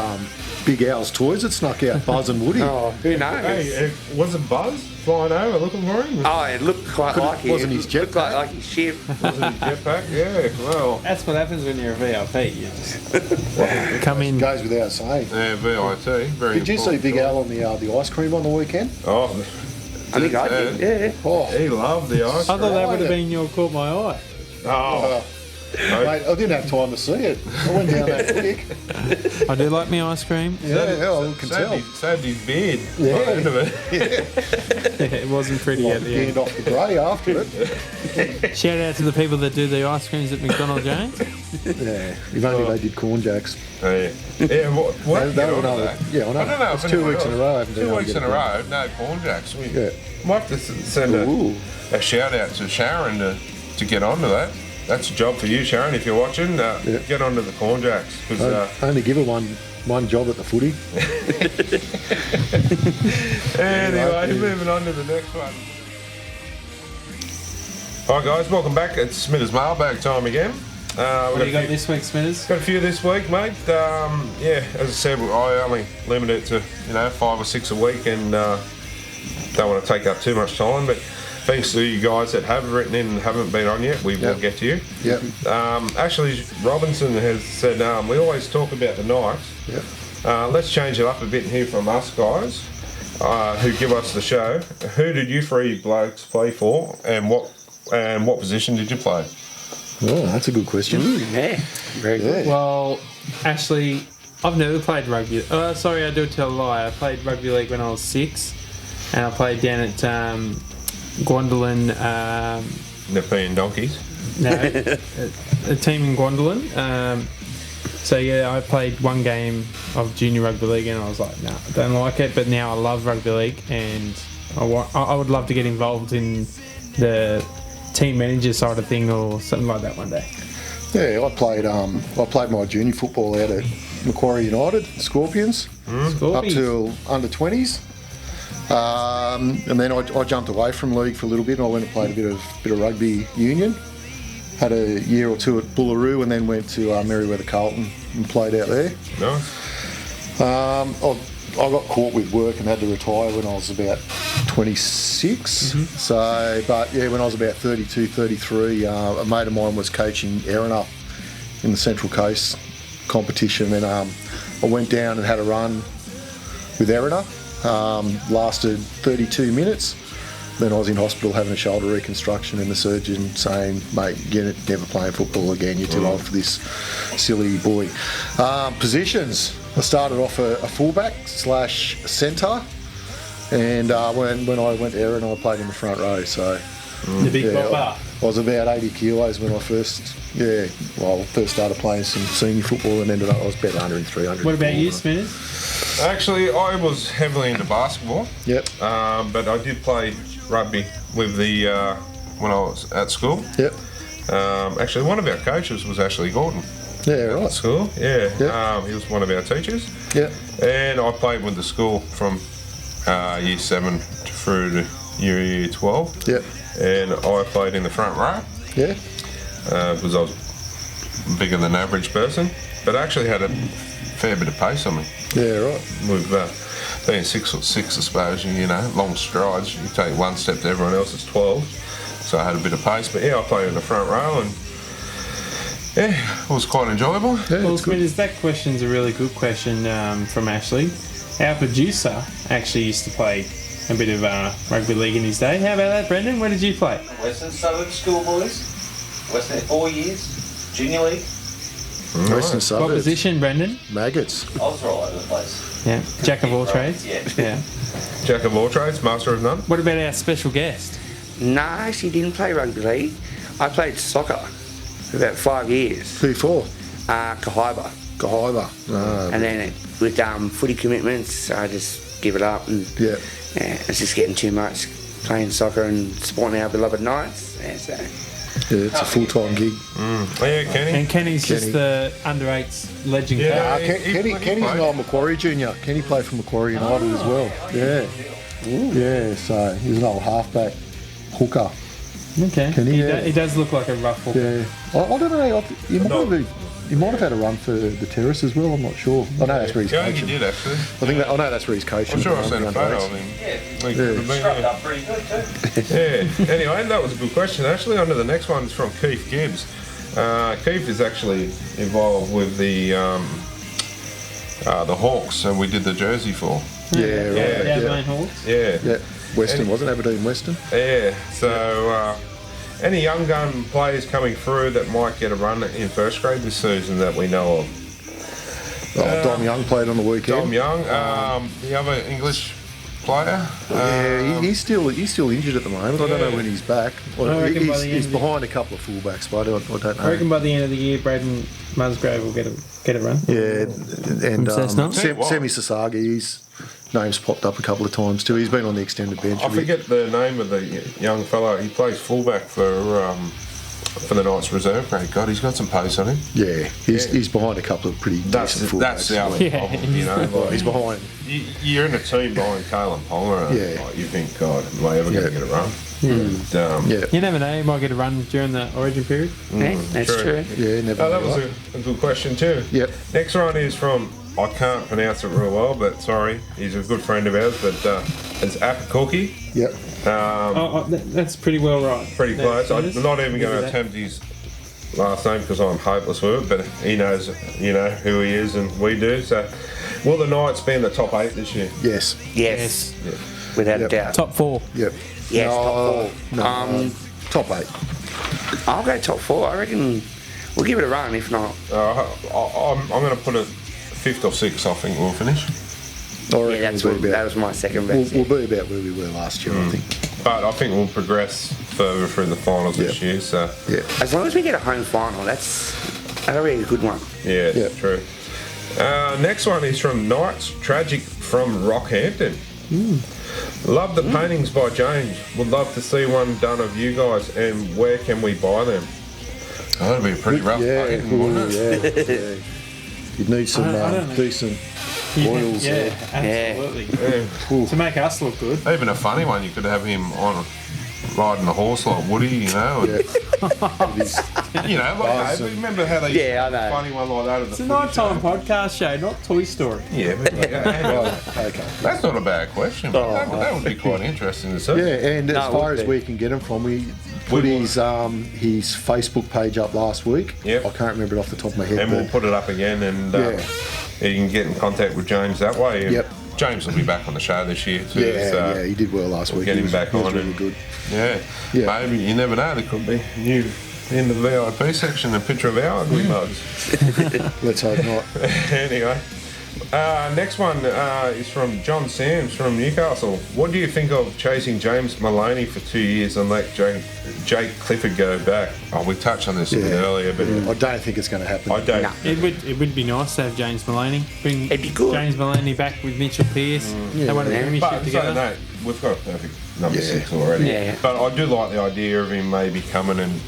Big Al's toys that snuck out Buzz and Woody. Oh, who knows? Hey, was it Buzz flying over looking for him? Oh, it looked quite like it. Wasn't his Looked jetpack? like his ship. Was it his jetpack? Yeah, well, That's what happens when you're a VIP. You just come in. Goes without saying. yeah, VIT. Very Did you see important. Big Al on the ice cream on the weekend? Oh, I think I did, yeah. Oh, he loved the ice I thought cream. that would have been your caught my eye. Oh, mate, I didn't have time to see it. I went down that quick. I do like my ice cream. Yeah, I can tell. saved his beard. Yeah. By the end of it. It wasn't pretty at the end. Hand off the grey after it. Shout out to the people that do the ice creams at McDonald Jones. Yeah, if only they did corn jacks. Oh, yeah. Yeah, what They get were on to another- that? yeah, I know. I don't know. It's if 2 anyone weeks in a else- row I haven't been 2 able to weeks get in a it row, no corn jacks. We Yeah. might have to send Ooh. a shout out to Sharon to get onto that. That's a job for you, Sharon. If you're watching, get onto the corn jacks. Only give her one job at the footy. Anyway, moving on to the next one. All right, guys, welcome back. It's Smithers Mailbag time again. What do you got this week, Smithers? Got a few this week, mate. Yeah, as I said, I only limit it to 5 or 6 a week, and don't want to take up too much time. But thanks to you guys that have written in and haven't been on yet, we will get to you. Yep. Ashley Robinson has said we always talk about the Knights. Yep. Let's change it up a bit and hear from us guys who give us the show. Who did you three blokes play for, and what position did you play? Oh, that's a good question. Yeah, very good. Yeah. Well, Ashley, I've never played rugby. Sorry, I do tell a lie. I played rugby league when I was 6, and I played down at Gwendolyn. Nepean Donkeys. No, a team in Gwendolyn. So yeah, I played one game of junior rugby league, and I was like, no, I don't like it. But now I love rugby league, and I would love to get involved in the team manager side of thing or something like that one day. Yeah, I played my junior football out at Macquarie United Scorpions up till under 20s, and then I jumped away from league for a little bit and I went and played a bit of rugby union. Had a year or two at Bullaroo and then went to Merewether Carlton and played out there. Nice. I got caught with work and had to retire when I was about 26. So, but yeah, when I was about 32, 33, a mate of mine was coaching Erina in the Central Coast competition, and I went down and had a run with Erina. Lasted 32 minutes. Then I was in hospital having a shoulder reconstruction, and the surgeon saying, mate, you're never playing football again, you're too old for this silly boy. Positions, I started off a fullback / centre, and when I went to Erin, I played in the front row, so... The big bopper. I was about 80 kilos when I first started playing some senior football, and ended up I was about 103, 100. What about you, Smithers? Actually, I was heavily into basketball. Yep. But I did play rugby with when I was at school. Yep. Actually, one of our coaches was Ashley Gordon Yeah, at right. school. Yeah. Yep. He was one of our teachers. Yep. And I played with the school from year 7 through to year 12. Yep. And I played in the front row Yeah. because I was a bigger than average person, but I actually had a fair bit of pace on me. Yeah, right. With being 6'6", I suppose, long strides. You take one step to everyone else, it's 12. So I had a bit of pace, but yeah, I played in the front row, and yeah, it was quite enjoyable. Yeah, Well, it's good. Smithers, that question's a really good question from Ashley. Our producer actually used to play a bit of rugby league in his day. How about that, Brendan? Where did you play? Western Suburbs Schoolboys. Western 4 years, junior league. Western What Suburbs. position, Brendan? Maggots. I was all over the place. Yeah. Jack of all trades. Yeah. Yeah. Jack of all trades, master of none. What about our special guest? No, I actually didn't play rugby league. I played soccer for about 5 years. Who for? Kahiba. Gahiba. And then with footy commitments, I just give it up. And Yeah. it's just getting too much playing soccer and supporting our beloved Knights. Yeah, so. Yeah, it's a full-time gig. Yeah, Kenny. And Kenny's Kenny. just the under-8s legend. Yeah. coach. Kenny's an old Macquarie junior. Kenny played for Macquarie United as well. Yeah. Yeah, so he's an old halfback hooker. Okay. Kenny, He does look like a rough hooker. Yeah. I don't know. He might have had a run for the Terrace as well. I'm not sure. I know that's where he's Yeah, he coaching. did actually. I know that's where he's coaching. I'm sure at I've the seen a moment, photo the of him. Yeah. He could have been, Scrubbed yeah. up pretty good too. Yeah. Anyway, that was a good question. Actually, on to the next one is from Keith Gibbs. Keith is actually involved with the Hawks, and we did the jersey for. Yeah, right. Yeah, Yeah. Main Hawks. Yeah. Yeah. Western, wasn't it? Aberdeen Western. Yeah. So, any young gun players coming through that might get a run in first grade this season that we know of? Dom Young played on the weekend. Dom Young, the other English player. Yeah, he's still injured at the moment. I don't know when he's back. Well, I reckon by the he's end of behind a couple of fullbacks, but I don't I reckon know. by the end of the year, Braden Musgrave will get a run. Yeah, and Cessnock? Semi Sasagi, his name's popped up a couple of times too. He's been on the extended bench. I forget the name of the young fellow. He plays fullback for the Knights reserve grade. God, he's got some pace on him. Yeah, he's behind a couple of pretty decent fullbacks. That's the other Yeah. problem, you know. Well, he's behind. You're in a team behind Kalen Ponga, and Yeah. you think, God, am I ever going to Yeah. get a run? Yeah, You never know, he might get a run during the origin period. Yeah, that's true. true. yeah, never. Oh, that know, was right? a good question too. Yep. Next one is from, I can't pronounce it real well, but sorry, he's a good friend of ours, but it's Apakoki. Yep. That's pretty well right. Pretty close. That I'm is. not even going to That. attempt his last name because I'm hopeless with it, but he knows, who he is and we do. So, will the Knights be in the top 8 this year? Yes. Yes, without a Yep. doubt. Top 4. Yep. Yes, top 4. No, top 8. I'll go top 4. I reckon we'll give it a run. If not, I'm going to put it 5th or 6th. I think we'll finish. I reckon yeah, that was my second best. We'll be about where we were last year, I think. But I think we'll progress further through the finals this year. So Yeah. As long as we get a home final, that'll be a good one. yeah, Yeah. true. Next one is from Knights Tragic from Rockhampton. Love the paintings by James. Would love to see one done of you guys. And where can we buy them? Oh, that'd be a pretty rough painting, wouldn't it? Yeah. You'd need some I don't know. decent oils. Yeah, absolutely. Yeah. To make us look good. Even a funny one, you could have him on riding a horse like Woody, and, like, remember how they Yeah, I used to have know. a funny one like that at the It's a footy nighttime show? podcast show, not Toy Story. Yeah, but Okay. that's not a bad question. But that would be quite interesting to see. Yeah, and No, as it far would as be. we can get him from, we put will. his Facebook page up last week. Yep. I can't remember it off the top of my head. And we'll but put it up again, and Yeah. you can get in contact with James that way. And Yep. James will be back on the show this year too. yeah, so he did well last week. get He him was- back he was on really and- good. Yeah. Yeah. Maybe you never know. There could be new in the VIP section a picture of our ugly mugs. Let's hope not. Anyway, next one is from John Sams from Newcastle. What do you think of chasing James Maloney for 2 years and let Jake Clifford go back? Oh, we touched on this a bit earlier, but I don't think it's going to happen. I don't. No. It would be nice to have James Maloney. Bring It'd be good. James Maloney back with Mitchell Pearce. They won a Yeah. premiership But together. saying that, we've got a perfect number Yeah. 6 already. Yeah. But I do like the idea of him maybe coming and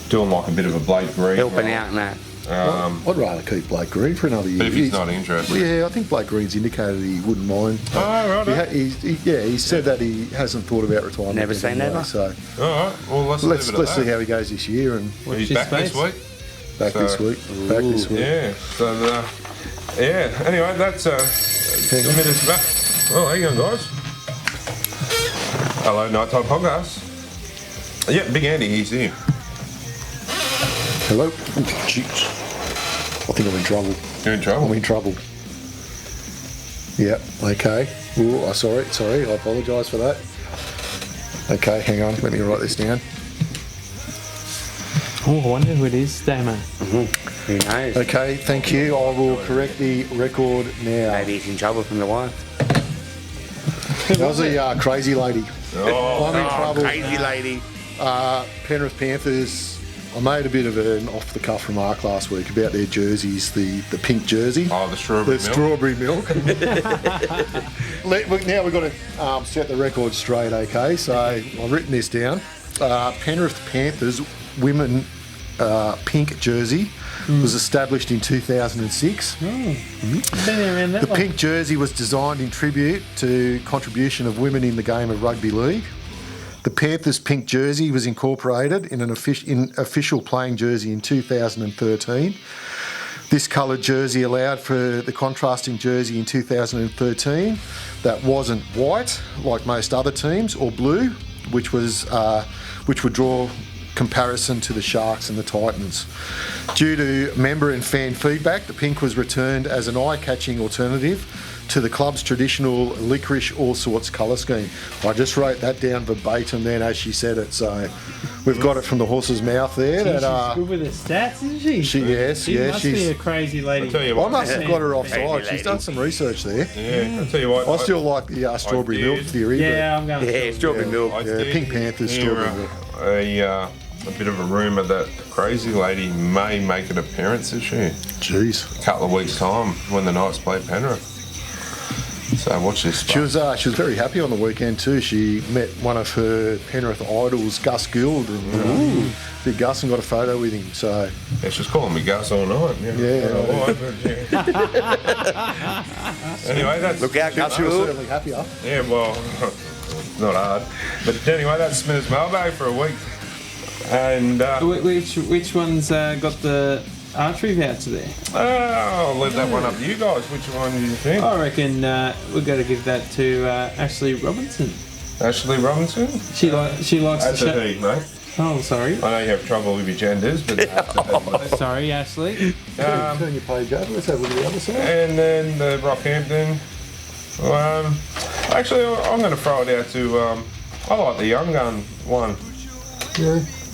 doing like a bit of a Blake Green. Helping role. out and that. I'd rather keep Blake Green for another year. But if he's not interested. Yeah, I think Blake Green's indicated he wouldn't mind. Oh, right. He said that he hasn't thought about retirement. Never say anyway, never. So All right. Well, let's let's leave it at see that. how he goes this year and Watch He's his back this space. week. back So- this week. Back this week. Yeah. So, anyway, that's minutes back. Well, how you going, guys? Hello, Nighttime Podcast. Yeah, Big Andy, he's here. Hello. Oh, jeez. I think I'm in trouble. You're in trouble. I'm in trouble. Yep. Okay. Ooh, sorry. I apologise for that. Okay, hang on. Let me write this down. Oh, I wonder who it is, Damo. Who knows? Okay, thank you. I will correct the record now. Maybe he's in trouble from the wife. That was a crazy lady. I'm in trouble. Crazy lady. Penrith Panthers. I made a bit of an off-the-cuff remark last week about their jerseys, the pink jersey. Oh, the strawberry milk. Strawberry milk. Now we've got to set the record straight, okay? So I've written this down. Penrith Panthers women pink jersey was established in 2006. The pink jersey was designed in tribute to contribution of women in the game of rugby league. The Panthers' pink jersey was incorporated in an official playing jersey in 2013. This coloured jersey allowed for the contrasting jersey in 2013 that wasn't white like most other teams, or blue, which would draw comparison to the Sharks and the Titans. Due to member and fan feedback, the pink was returned as an eye-catching alternative to the club's traditional licorice all sorts colour scheme. I just wrote that down verbatim then as she said it, so we've got it from the horse's mouth there. She's good with her stats, isn't she? She must be a crazy lady. I'll tell you I what, must have got her offside. Crazy She's done some research there. yeah, I'll tell you what. I still like the strawberry milk theory. Yeah, I'm going. Yeah, strawberry milk. Yeah, Pink Panthers, strawberry milk. A bit of a rumour that Crazy Lady may make an appearance this year. Jeez. A couple of weeks' time when the Knights play Penrith. So watch this. She was very happy on the weekend too. She met one of her Penrith idols, Gus Gould, and big Gus, and got a photo with him. So Yeah, she's calling me Gus all night. Anyway, that's Look out, Gus. she was certainly happier. yeah. Well, not hard. But anyway, that's Smith's mailbag for a week. And Which one's got the archery voucher there? I'll leave that one up to you guys. Which one do you think? I reckon we've got to give that to Ashley Robinson. Ashley Robinson? She likes That's the a show. he, mate. Oh, sorry. I know you have trouble with your genders, but Sorry, Ashley. Turn your page over. Let's have a look at the other side. and then the Rockhampton. Actually, I'm going to throw it out to. I like the Young Gun one.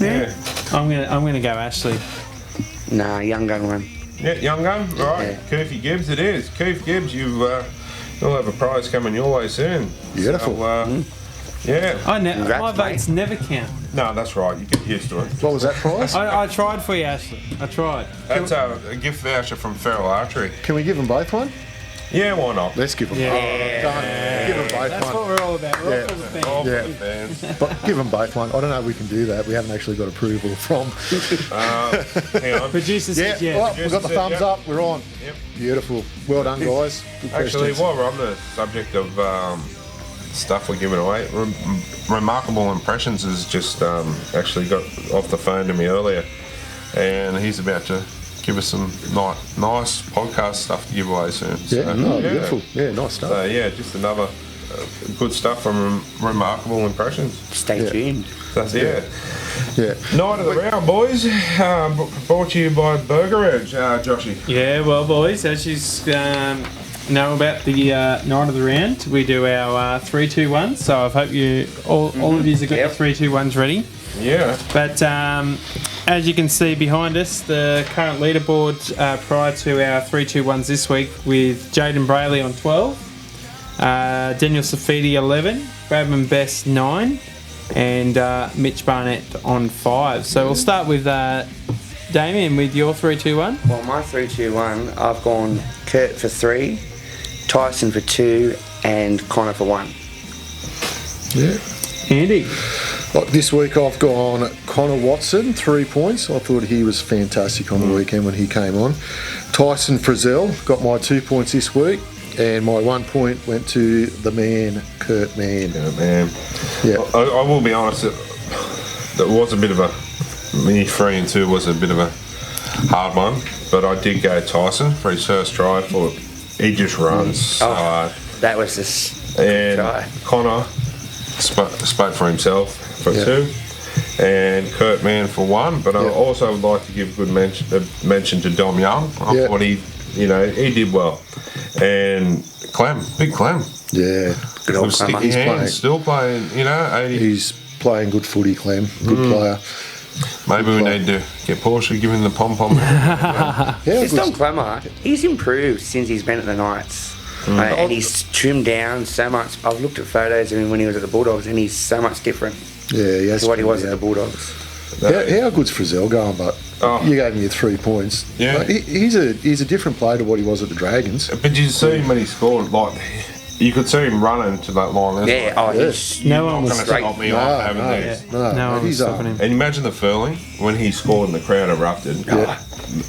Yeah. I'm gonna go Ashley. Nah, young gun one. Yeah, Young Gun. Right. Yeah. Kofi Gibbs, it is. Keith Gibbs, you'll have a prize coming your way soon. Beautiful. So, yeah. Congrats, My votes mate. never count. No, that's right. You get used to it. What was that prize? I tried for you, Ashley. I tried. That's a gift voucher from Feral Archery. Can we give them both one? Yeah, why not? Let's give them Yeah. both. Done. Give them both That's one. what we're all about. We're all for the fans. All for Yeah. the fans. But give them both one. I don't know if we can do that. We haven't actually got approval from. Hang on. Producer Yeah, said yes. well, we've got the thumbs Yep. up. We're on. Yep. Beautiful. Well done, guys. Good Actually, questions. while we're on the subject of stuff we're giving away, Remarkable Impressions has just actually got off the phone to me earlier, and he's about to give us some nice podcast stuff to give away soon. Yeah, beautiful. Yeah, nice stuff. So yeah, just another good stuff from Remarkable Impressions. Stay tuned. That's yeah. Yeah. Night of the round, boys. Brought to you by Burger Edge, Joshy. Yeah, well, boys, as you know about the night of the round, we do our 3-2-1. So I hope you all of you have got your 3-2-1s ready. Yeah. But as you can see behind us, the current leaderboard prior to our 3-2-1s this week, with Jaden Brayley on 12, Daniel Safidi 11, Bradman Best 9, and Mitch Barnett on 5. So we'll start with Damien with your 3-2-1. Well, my 3-2-1, I've gone Kurt for 3, Tyson for 2, and Connor for 1. Yeah. Andy. Like this week I've gone Connor Watson, 3 points. I thought he was fantastic on the weekend when he came on. Tyson Frizzell got my 2 points this week, and my 1 point went to the man, Kurt Mann. Yeah, man. Yeah. I will be honest, that was a bit of a me 3 and 2 was a bit of a hard one, but I did go Tyson for his first try. I thought he just runs so hard. That was this And try. Connor spoke for himself for 2, and Kurt Mann for 1. But I also would like to give good mention to Dom Young. I thought he did well. And Clem, big Clem. Yeah. Good old With sticky Clemmer. hands, still playing, 80. He's playing good footy, Clem. Good player. Maybe we need to get Porsche giving the pom-pom. It's Don Clemmer. He's improved since he's been at the Knights. And he's trimmed down so much. I've looked at photos of him when he was at the Bulldogs, and he's so much different Yeah, to what he was at the Bulldogs. How good's Frizzell going? But you gave me your 3 points. Yeah. Like, he's a different player to what he was at the Dragons. But you see him when he scored, like, you could see him running to that line. Yeah, he's No one was going to stop me off having these. No one was stopping him. And imagine the Furling, when he scored and the crowd erupted,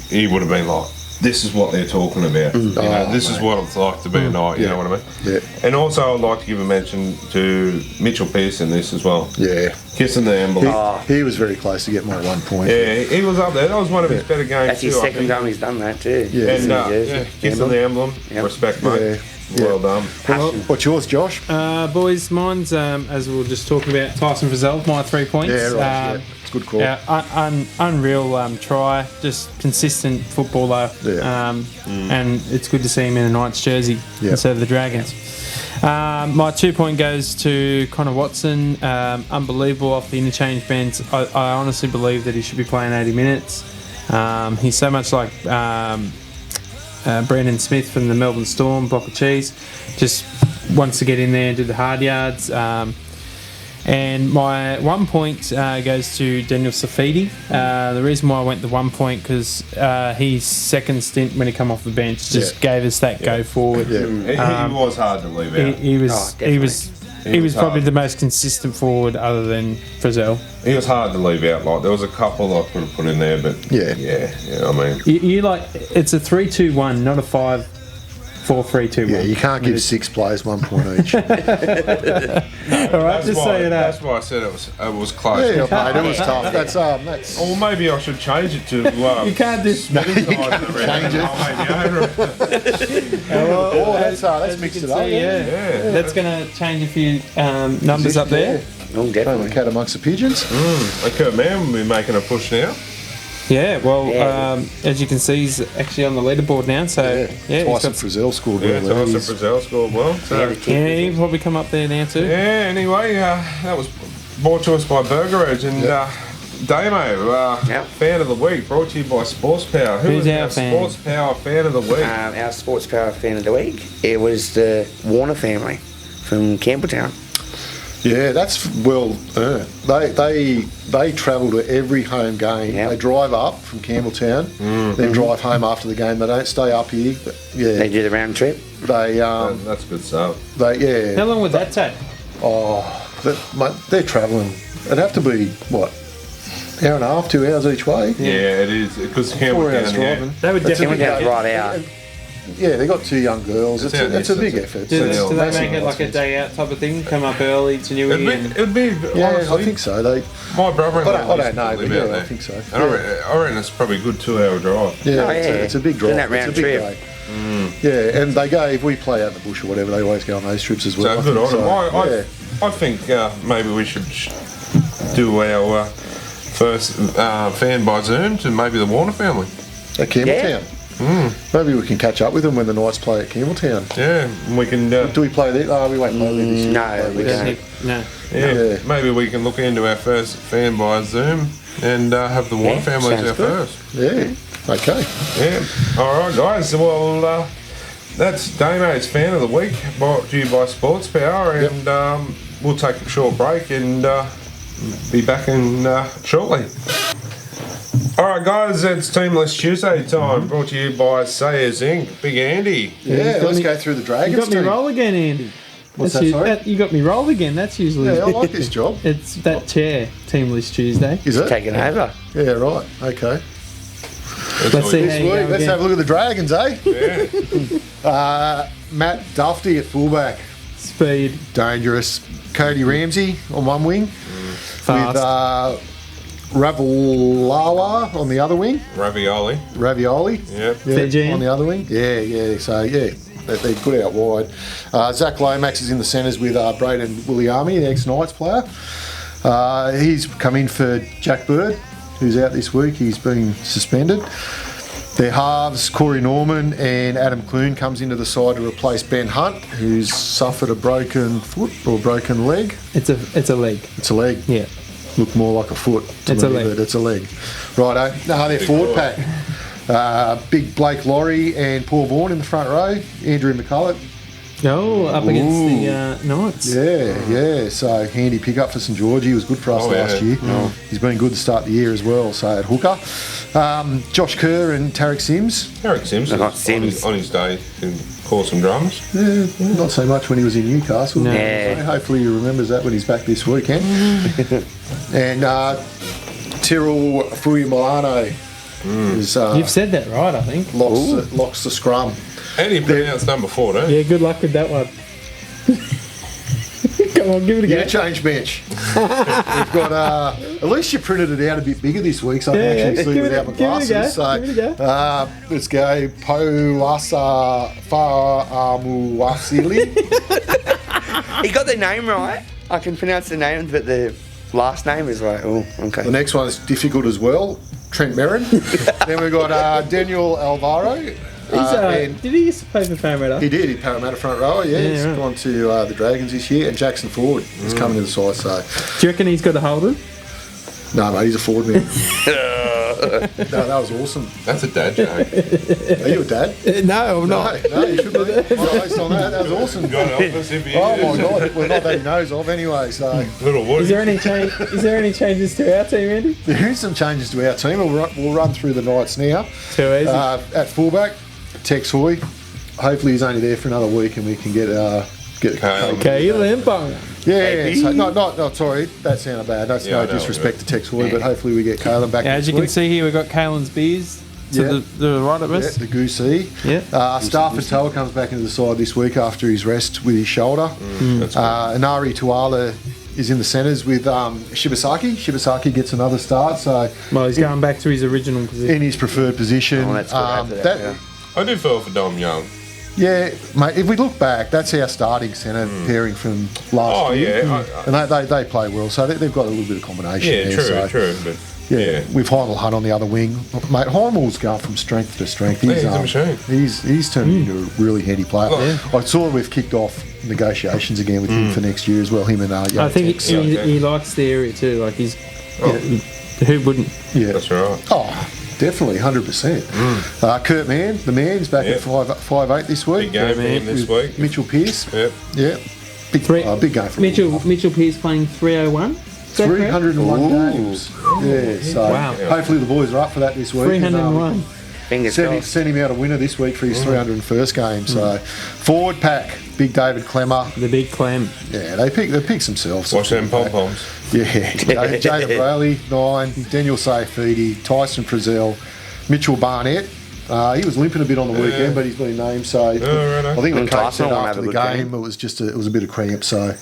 he would have been like, this is what they're talking about. This is what it's like to be a Knight, you know what I mean? Yeah. And also I'd like to give a mention to Mitchell Pearce in this as well. Yeah. Kissing the emblem. He was very close to get my 1 point. Yeah, he was up there. That was one of his better games That's his too, I second think. time he's done that too. Yeah. And kissing the emblem. Yep. Respect, mate. Well done. Well, what's yours, Josh? Boys, mine's, as we were just talking about, Tyson Frizzell, my 3 points. Yeah, right. It's a good call. Yeah, unreal try, just consistent footballer. Yeah. And it's good to see him in a Knights jersey instead of the Dragons. My 2 point goes to Connor Watson. Unbelievable off the interchange bench. I honestly believe that he should be playing 80 minutes. He's so much like Brandon Smith from the Melbourne Storm, block of cheese. Just wants to get in there and do the hard yards. And my 1 point goes to Daniel Safidi. The reason why I went the 1 point because his second stint when he come off the bench just gave us that go forward. He was hard to leave out. He was probably the most consistent forward other than Frizzell. He was hard to leave out. Like there was a couple I could have put in there, but I mean, you like it's a 3-2-1, not a 5-4-3-2-1. Yeah, you can't give 6 players 1 point each. All right, just say it out. That's why I said it was close. Yeah, mate, it was tough. That's Or maybe I should change it to. You can't just change that's mixed it up. Yeah. That's going to change a few numbers up there. Oh, definitely. Cat amongst the pigeons. Okay, man, we'll be making a push now. Yeah, well, as you can see, he's actually on the leaderboard now. So Tyson Frizzell scored Yeah, well. Tyson Frizzell scored well. So, he'll probably come up there now too. yeah. Anyway, that was brought to us by Burger Edge and Damo, fan of the week, brought to you by Sports Power. Who's is our fan? Sports Power fan of the week? Our Sports Power fan of the week. It was the Warner family from Campbelltown. Yeah, that's well earned. They travel to every home game. Yep. They drive up from Campbelltown, then drive home after the game. They don't stay up here. But They do the round trip. That's good stuff. How long would that take? They're travelling. It'd have to be what, hour and a half, 2 hours each way. Yeah, it is because 4 hours driving. They would definitely Campbelltown's right out. Yeah, they got 2 young girls. It's a big effort. Do It's they massive make it like a day out type of thing? Come up early to Newey and It'd be Yeah, honestly, I think so. my brother-in-law I don't know, live but out yeah, there. I think so. And I reckon it's probably a good 2-hour drive. Yeah, Oh, it's a big drive. Doing that round it's a big trip. day. Yeah, and if we play out in the bush or whatever, they always go on those trips as well. So good on I them. think I think maybe we should do our first fan by Zoom to maybe the Warner family. At Campbelltown. Maybe we can catch up with them when the Knights play at Campbelltown. Yeah, and we can. Do we play there? Oh, we won't play there this year. No, we don't. no. Yeah, maybe we can look into our first fan by Zoom and have the Warner family as sounds our good. first. Yeah, okay. Yeah. All right, guys. Well, that's Damo's fan of the week, brought to you by Sports Power, and we'll take a short break and be back in shortly. All right, guys, it's Teamless Tuesday time, brought to you by Sayers Inc. Big Andy. Yeah, let's go through the Dragons You got me team. roll again, Andy. What's that, sorry? You got me roll again. That's usually. Yeah, I like this job. It's that chair, Teamless Tuesday. Is it? Taking over. Yeah, right. Okay. Let's see how This you week, go let's again. have a look at the Dragons, eh? Yeah. Matt Duffy at fullback. Speed, Dangerous. Cody Ramsey on one wing. fast. With Ravalawa on the other wing. Ravioli. Yeah, Fijian. on the other wing. Yeah. So, they're good out wide. Zach Lomax is in the centres with Braden Williami, the ex-Knights player. He's come in for Jack Bird, who's out this week. He's been suspended. Their halves, Corey Norman and Adam Clune, comes into the side to replace Ben Hunt, who's suffered a broken foot or broken leg. It's a leg. It's a leg. Yeah. looked more like a foot to It's a me, leg. but it's a leg. Righto. No, their forward pack. Big Blake Laurie and Paul Vaughan in the front row. Andrew McCullough. Oh, up against the Knights. Yeah. So handy pick up for St George. He was good for us last year. He's been good to start the year as well. So at hooker, Josh Kerr and Tarek Sims. Tarek Sims, on his day, can call some drums. Yeah, not so much when he was in Newcastle. No. Yeah. So hopefully he remembers that when he's back this weekend. And Tyrrell Fuyamilano is You've said that right, I think. locks the scrum. How do you pronounce number 14? Yeah, good luck with that one. Come on, give it a go. Yeah, change bench. We've got, at least you printed it out a bit bigger this week, so I can actually see without my glasses. Give it a go. Let's go. Poasa Fa'amuasili. He got the name right. I can pronounce the name, but the last name is like, oh, okay. The next one is difficult as well. Trent Merrin. Then we've got Daniel Alvaro. Did he used to play for Parramatta? He did. He Parramatta front rower, he's right. gone to the Dragons this year. And Jackson Ford is coming to the side, so... Do you reckon he's got a hold No, mate, he's a forward man. No, that was awesome. That's a dad joke. Are you a dad? No, I'm not. No, you should be. Based on that, that was awesome. God help us if he Oh is. my God, well, not that he knows of anyway. So Little Woody. Is there any changes to our team, Andy? there is some changes to our team. We'll run through the Knights now. Too easy. At fullback, Tex Hoy. Hopefully he's only there for another week and we can get Kale. Okay, Limpong. Yeah, so not sorry, that sounded bad. That's Yeah, I no know, disrespect to Tex Hoy, but hopefully we get Kalen back. Yeah, as next you can week. see here, we've got Kalen's beers to the right of Yeah, us. the Goosey. Yeah. Stafford Tower comes back into the side this week after his rest with his shoulder. That's good. Inari Tuala is in the centres with Shibasaki. Shibasaki gets another start, so Well, he's going back to his original position. in his preferred position. Oh, that's good after that, I do feel for Dom Young. Yeah, mate, if we look back, that's our starting centre pairing from last year. Yeah. And they play well, so they've got a little bit of combination Yeah, there. true. But Yeah, with Heinel Hunt on the other wing. Mate, Heimel's going from strength to strength. He's a machine. He's turned into a really handy player. Yeah. I saw we've kicked off negotiations again with him for next year as well, him and young I think Tex. he likes the area too. Like who wouldn't? Yeah. that's right. Oh, definitely, 100%. Kurt Mann, the man's back Yeah. at 5'8" this week. Big game for him this with week. Mitchell Pearce. Yep. Yeah. Big game for him. Mitchell Pearce playing 301. 301 games. Yeah, so Wow. hopefully the boys are up for that this week. 301. Fingers Send crossed. him out a winner this week for his 301st game. So forward pack, big David Clemmer. The big clam. Yeah, they picked themselves. Watch them pom poms. Yeah, Jacob Rowley, 9, Daniel Safidi, Tyson Frizzell, Mitchell Barnett. He was limping a bit on the weekend, but he's been named. So I think the coach Tyson said won't after have a the good game game. it was a bit of cramp. So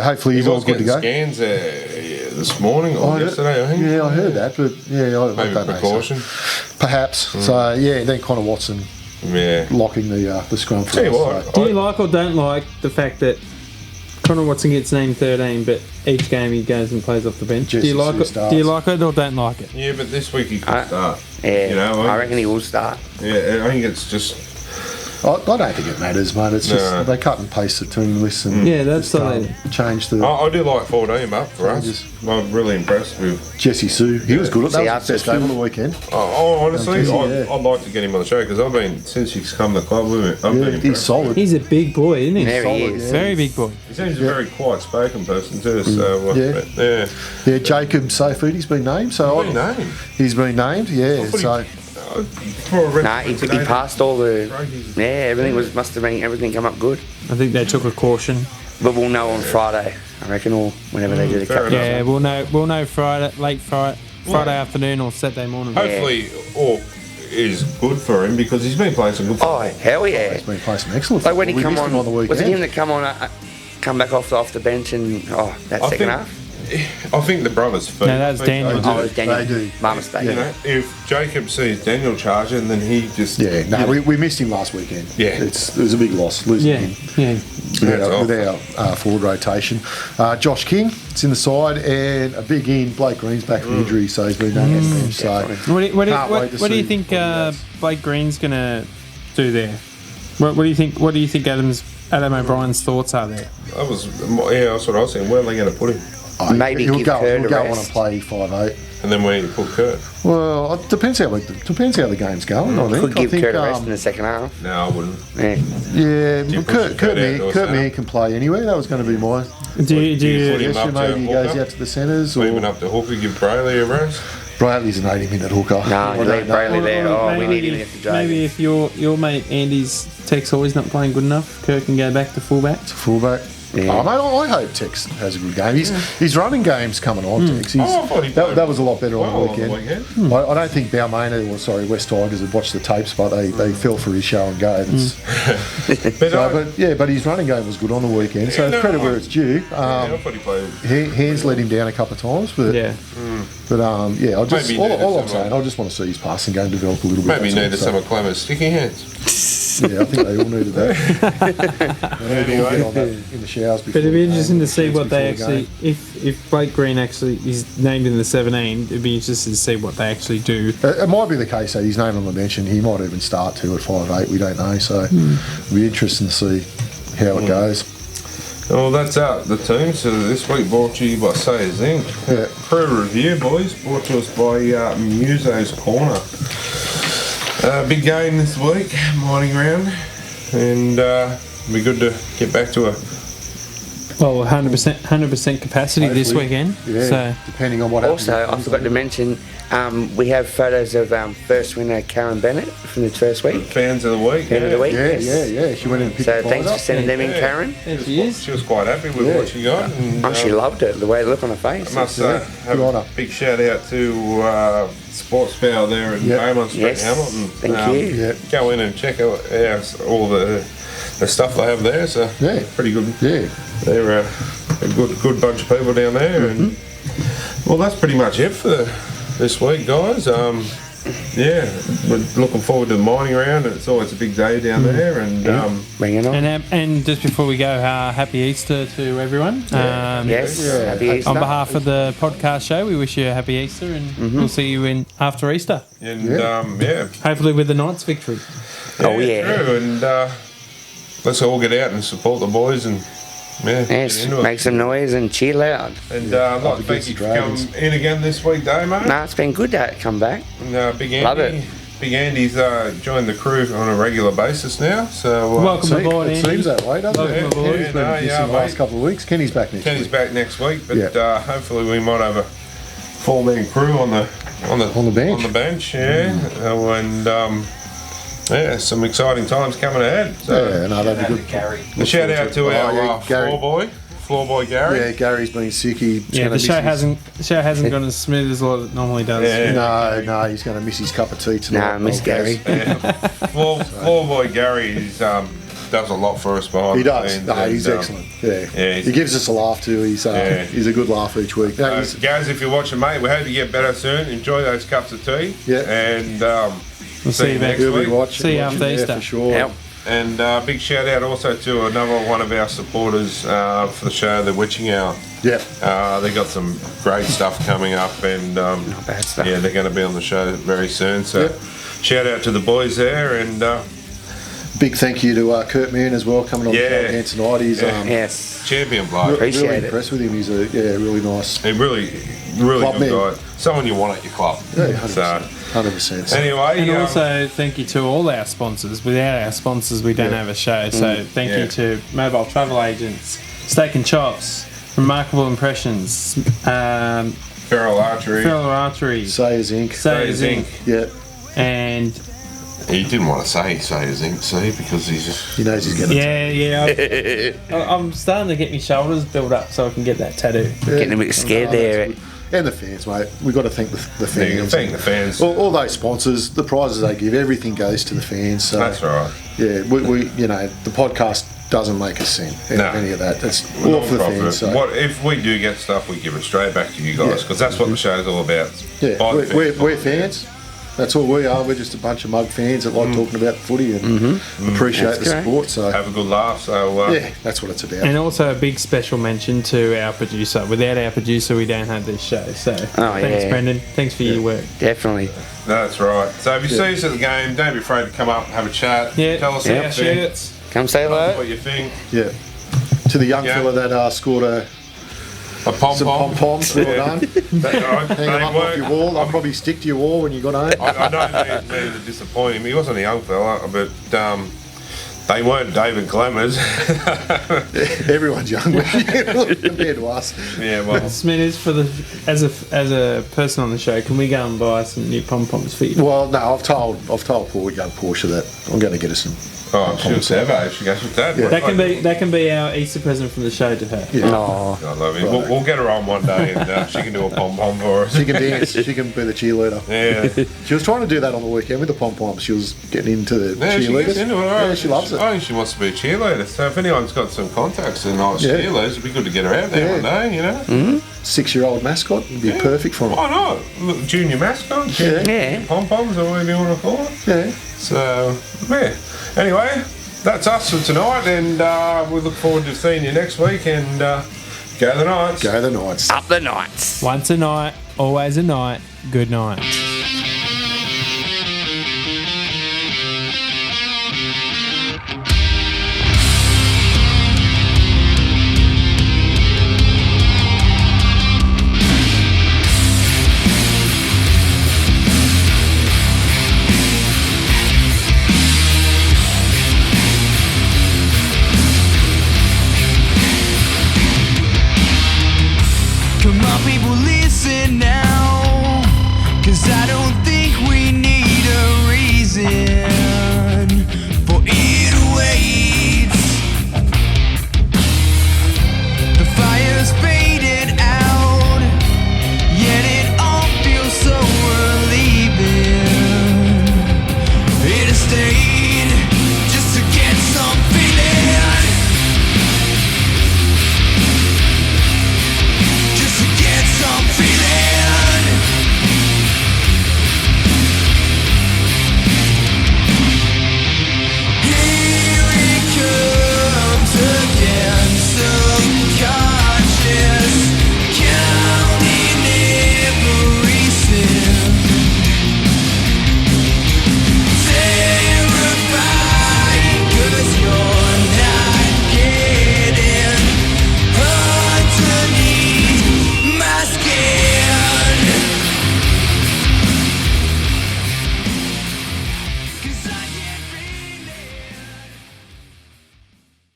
hopefully he's all good to go. Scans this morning or yesterday, I think. Yeah, I heard that, but yeah, I Maybe don't precaution. know. So perhaps. So yeah, then Connor Watson Yeah. locking the scrum for Tell you us. what, So. Do you like or don't like the fact that Connor Watson gets named 13, but each game he goes and plays off the bench? Just Do you as like he it? starts. Do you like it or don't like it? Yeah, but this week he could start. Yeah, You know, I reckon he will start. Yeah, I think it's just. I don't think it matters, mate. It's just No. they cut and paste the team list and Yeah, that's just, what they- change the I do like 14 up for us. Changes. I'm really impressed with. Jesse Sue. He was good. That See, was after his best game on the weekend. Honestly, Jesse, yeah. I'd like to get him on the show because I've been since he's come to the club. I've been Yeah, he's impressed. solid. He's a big boy, isn't he? There he solid, is. yeah. Very big boy. He seems a very quiet spoken person too. So Yeah. but, yeah. Yeah, Jacob Safedi's been named. So He's been named. He's been named. Yeah. thought So For a Nah, he today, passed all the. Crikey's- Yeah, everything come up good. I think they took a caution. But we'll know on Friday, I reckon, or whenever they do the fair cup. enough. Yeah, we'll know Friday afternoon or Saturday morning. Hopefully, all is good for him because he's been playing some good football. Oh, hell yeah. he's been playing some excellent. Like when he football. We come missed him on, the was it weekend. him that come back off the bench and that I second think- half? I think the brothers feed. No, that was Daniel. Oh, it was Daniel. They do. My mistake. You know, if Jacob sees Daniel charging, then he just Yeah, no, we missed him last weekend. Yeah. it was a big loss losing Yeah, him yeah. with our forward rotation. Josh King, it's in the side, and a big in. Blake Green's back from injury, so he's been named on the bench. So What do you Can't wait to what do you see think what he does. Blake Green's gonna do there? What do you think? What do you think Adam O'Brien's thoughts are there? that's what I was saying. Where are they going to put him? Maybe he'll give go, Kurt he'll a go on rest. and play 5'8". And then where you put Kurt? Well, it depends how the game's going. I think. Could give I think, Kurt a rest in the second half. No, I wouldn't. Yeah. Yeah, you well, push Kurt out to a Kurt centre? Mann can play anywhere. That was going to be my Do you put him suggestion. up to Maybe he goes hooker? out to the centres. Even Or up to hooker, give Brayley a rest. Bradley's an 80-minute hooker. No, you leave Brayley there. Oh, we need him at the Dragons. Maybe if your mate Andy's Tex always not playing good enough, Kirk can go back to fullback. Fullback. Yeah. Oh, mate, I hope Tex has a good game. His running game's coming on, Tex. I thought he played That was a lot better well on the weekend. I don't think West Tigers had watched the tapes, but they fell for his show and go. But his running game was good on the weekend, so Yeah, credit where it's due. I thought he played. Hands let him down a couple of times, but Yeah. I just Maybe all needed I'm some, saying, I just want to see his passing game develop a little bit. Maybe he that's needed all. some of Clemmer's sticky hands. Yeah, I think they all needed that. They need to all get on that in the showers before. But it'd be interesting to see what they before the actually, if Blake Green actually is named in the 17, it'd be interesting to see what they actually do. It might be the case that he's named on the bench and he might even start too at 5'8". We don't know, so it'll be interesting to see how it goes. Well, that's out the team. So this week brought to you by Say Zinc. Yeah. Crew review, boys, brought to us by Muso's Corner. Big game this week, mining round, and it'll be good to get back to a. Well, 100% capacity this Hopefully. weekend. Yeah, So depending on what happens. Also, I forgot to mention, we have photos of first winner Karen Bennett from the first week. Fans of the week. End of the week. Yeah. She went in and picked So the thanks for up. sending them in, Karen. there she is. She was quite happy with what she got. And, Oh, she loved it, the way it looked on her face. I must say, have Good on a her. big shout out to Sports Power there in Yeah. Beaumont Street, Yes. Hamilton. Thank you. Yeah. Go in and check out all the stuff they have there. So Yeah. pretty good. Yeah. They're a good bunch of people down there, and well, that's pretty much it for this week, guys. Yeah, we're looking forward to the mining round, and it's always a big day down there. And Bring it on. And just before we go, happy Easter to everyone. Yes, happy Easter. On behalf of the podcast show, we wish you a happy Easter, and we'll see you in after Easter. Hopefully with the Knights victory. Oh, yeah. True. And let's all get out and support the boys and get Yes, into make it. some noise and cheer loud. And I'd like to thank against you the for coming Dragons. in again this week, Dave, mate. No, it's been good to come back. And, Big Andy. Love it. Big Andy's joined the crew on a regular basis now. So Welcome aboard, It Andy. seems that way, doesn't Welcome it? aboard. He's been missing the mate. last couple of weeks. Kenny's back next Kenny's week. back next week, but Yeah. hopefully we might have a four-man crew on the bench. On the bench, yeah. And some exciting times coming ahead. So Yeah, no, that'd be good. Gary. a shout out to our Gary. floor boy Gary. Yeah, Gary's been sick. He's Yeah, gonna the miss show his- hasn't gone as smooth as what it normally does. Yeah. No, he's going to miss his cup of tea tonight. Nah, miss I guess. Gary. Floor boy Gary does a lot for us behind He the does. scenes, No, and, he's excellent. Yeah. yeah, He gives us a laugh too. He's a good laugh each week. No, he's- guys, if you're watching, mate, we hope you get better soon. Enjoy those cups of tea. Yeah. And We'll see you next he'll be week. watching. See you after yeah, Easter. for sure. Yep. And big shout out also to another one of our supporters for the show, the Witching Hour. Yeah. They got some great stuff coming up, and bad stuff. yeah, they're going to be on the show very soon. So Yep. shout out to the boys there, and Big thank you to Kurt Mann as well, coming on the show again tonight. He's Yes. champion bloke. Appreciate really it. impressed with him. He's a really nice. He really Club good man. guy. Someone you want at your club. Yeah, So 100%. anyway, And also thank you to all our sponsors. Without our sponsors, we don't have a show. So thank you to Mobile Travel Agents, Steak and Chops, Remarkable Impressions, Feral Archery. Feral Archery, Sayers Inc. Sayers Inc. Yeah, and He didn't want to say Sayers Inc. See, because he's just he knows he's going to. I'm starting to get my shoulders built up so I can get that tattoo. Getting a bit scared there. And the fans, mate. We've got to thank the fans. thank the fans. All those sponsors, the prizes they give, everything goes to the fans. So That's right. yeah, we the podcast doesn't make a cent. No. Any of that. That's all for the fans. So. What if we do get stuff? We give it straight back to you guys, because that's what the show's all about. Yeah, By the we're fans. That's all we are. We're just a bunch of mug fans that like talking about the footy and appreciate That's the great. support. So Have a good laugh. So yeah, that's what it's about. And also a big special mention to our producer. Without our producer, we don't have this show. So thanks, yeah. Brendan. Thanks for your work. Definitely. that's right. So if you see us at the game, don't be afraid to come up and have a chat. Yeah, Tell us our how you think, shirts. Come say hello. what you think. Yeah, to the young Yeah. fella that scored A pom Some pom. pom-poms, well done. Hang them up off your wall. I'll probably stick to your wall when you got home. I don't mean to disappoint him. He wasn't a young fella, but they weren't David Clemmers. Everyone's young compared to us. Yeah, well, Smithers, as a person on the show, can we go and buy some new pom poms for you? Well, no, I've told Paul we go to Porsche that I'm going to get us some. oh, she was there, she goes with that. Yeah. That can be our Easter present from the show to her. Yeah. No. I love it. We'll get her on one day and she can do a pom pom for us. She can dance. She can be the cheerleader. Yeah. She was trying to do that on the weekend with the pom-poms. She was getting into the Yeah, she cheerleaders. gets into it, right? Yeah, she loves it. I think she wants to be a cheerleader. So if anyone's got some contacts and nice Yeah. cheerleaders, it'd be good to get her out there one day, you know? 6-year-old mascot would be perfect for him. Why not? Look, junior mascot, Yeah. Yeah. pom poms, or whatever you want to call it. Yeah. So, yeah. Anyway, that's us for tonight, and we look forward to seeing you next week. And go the Knights. Go the Knights. Up the Knights. Once a night, always a night. Good night. Come on, people, listen now, 'cause I don't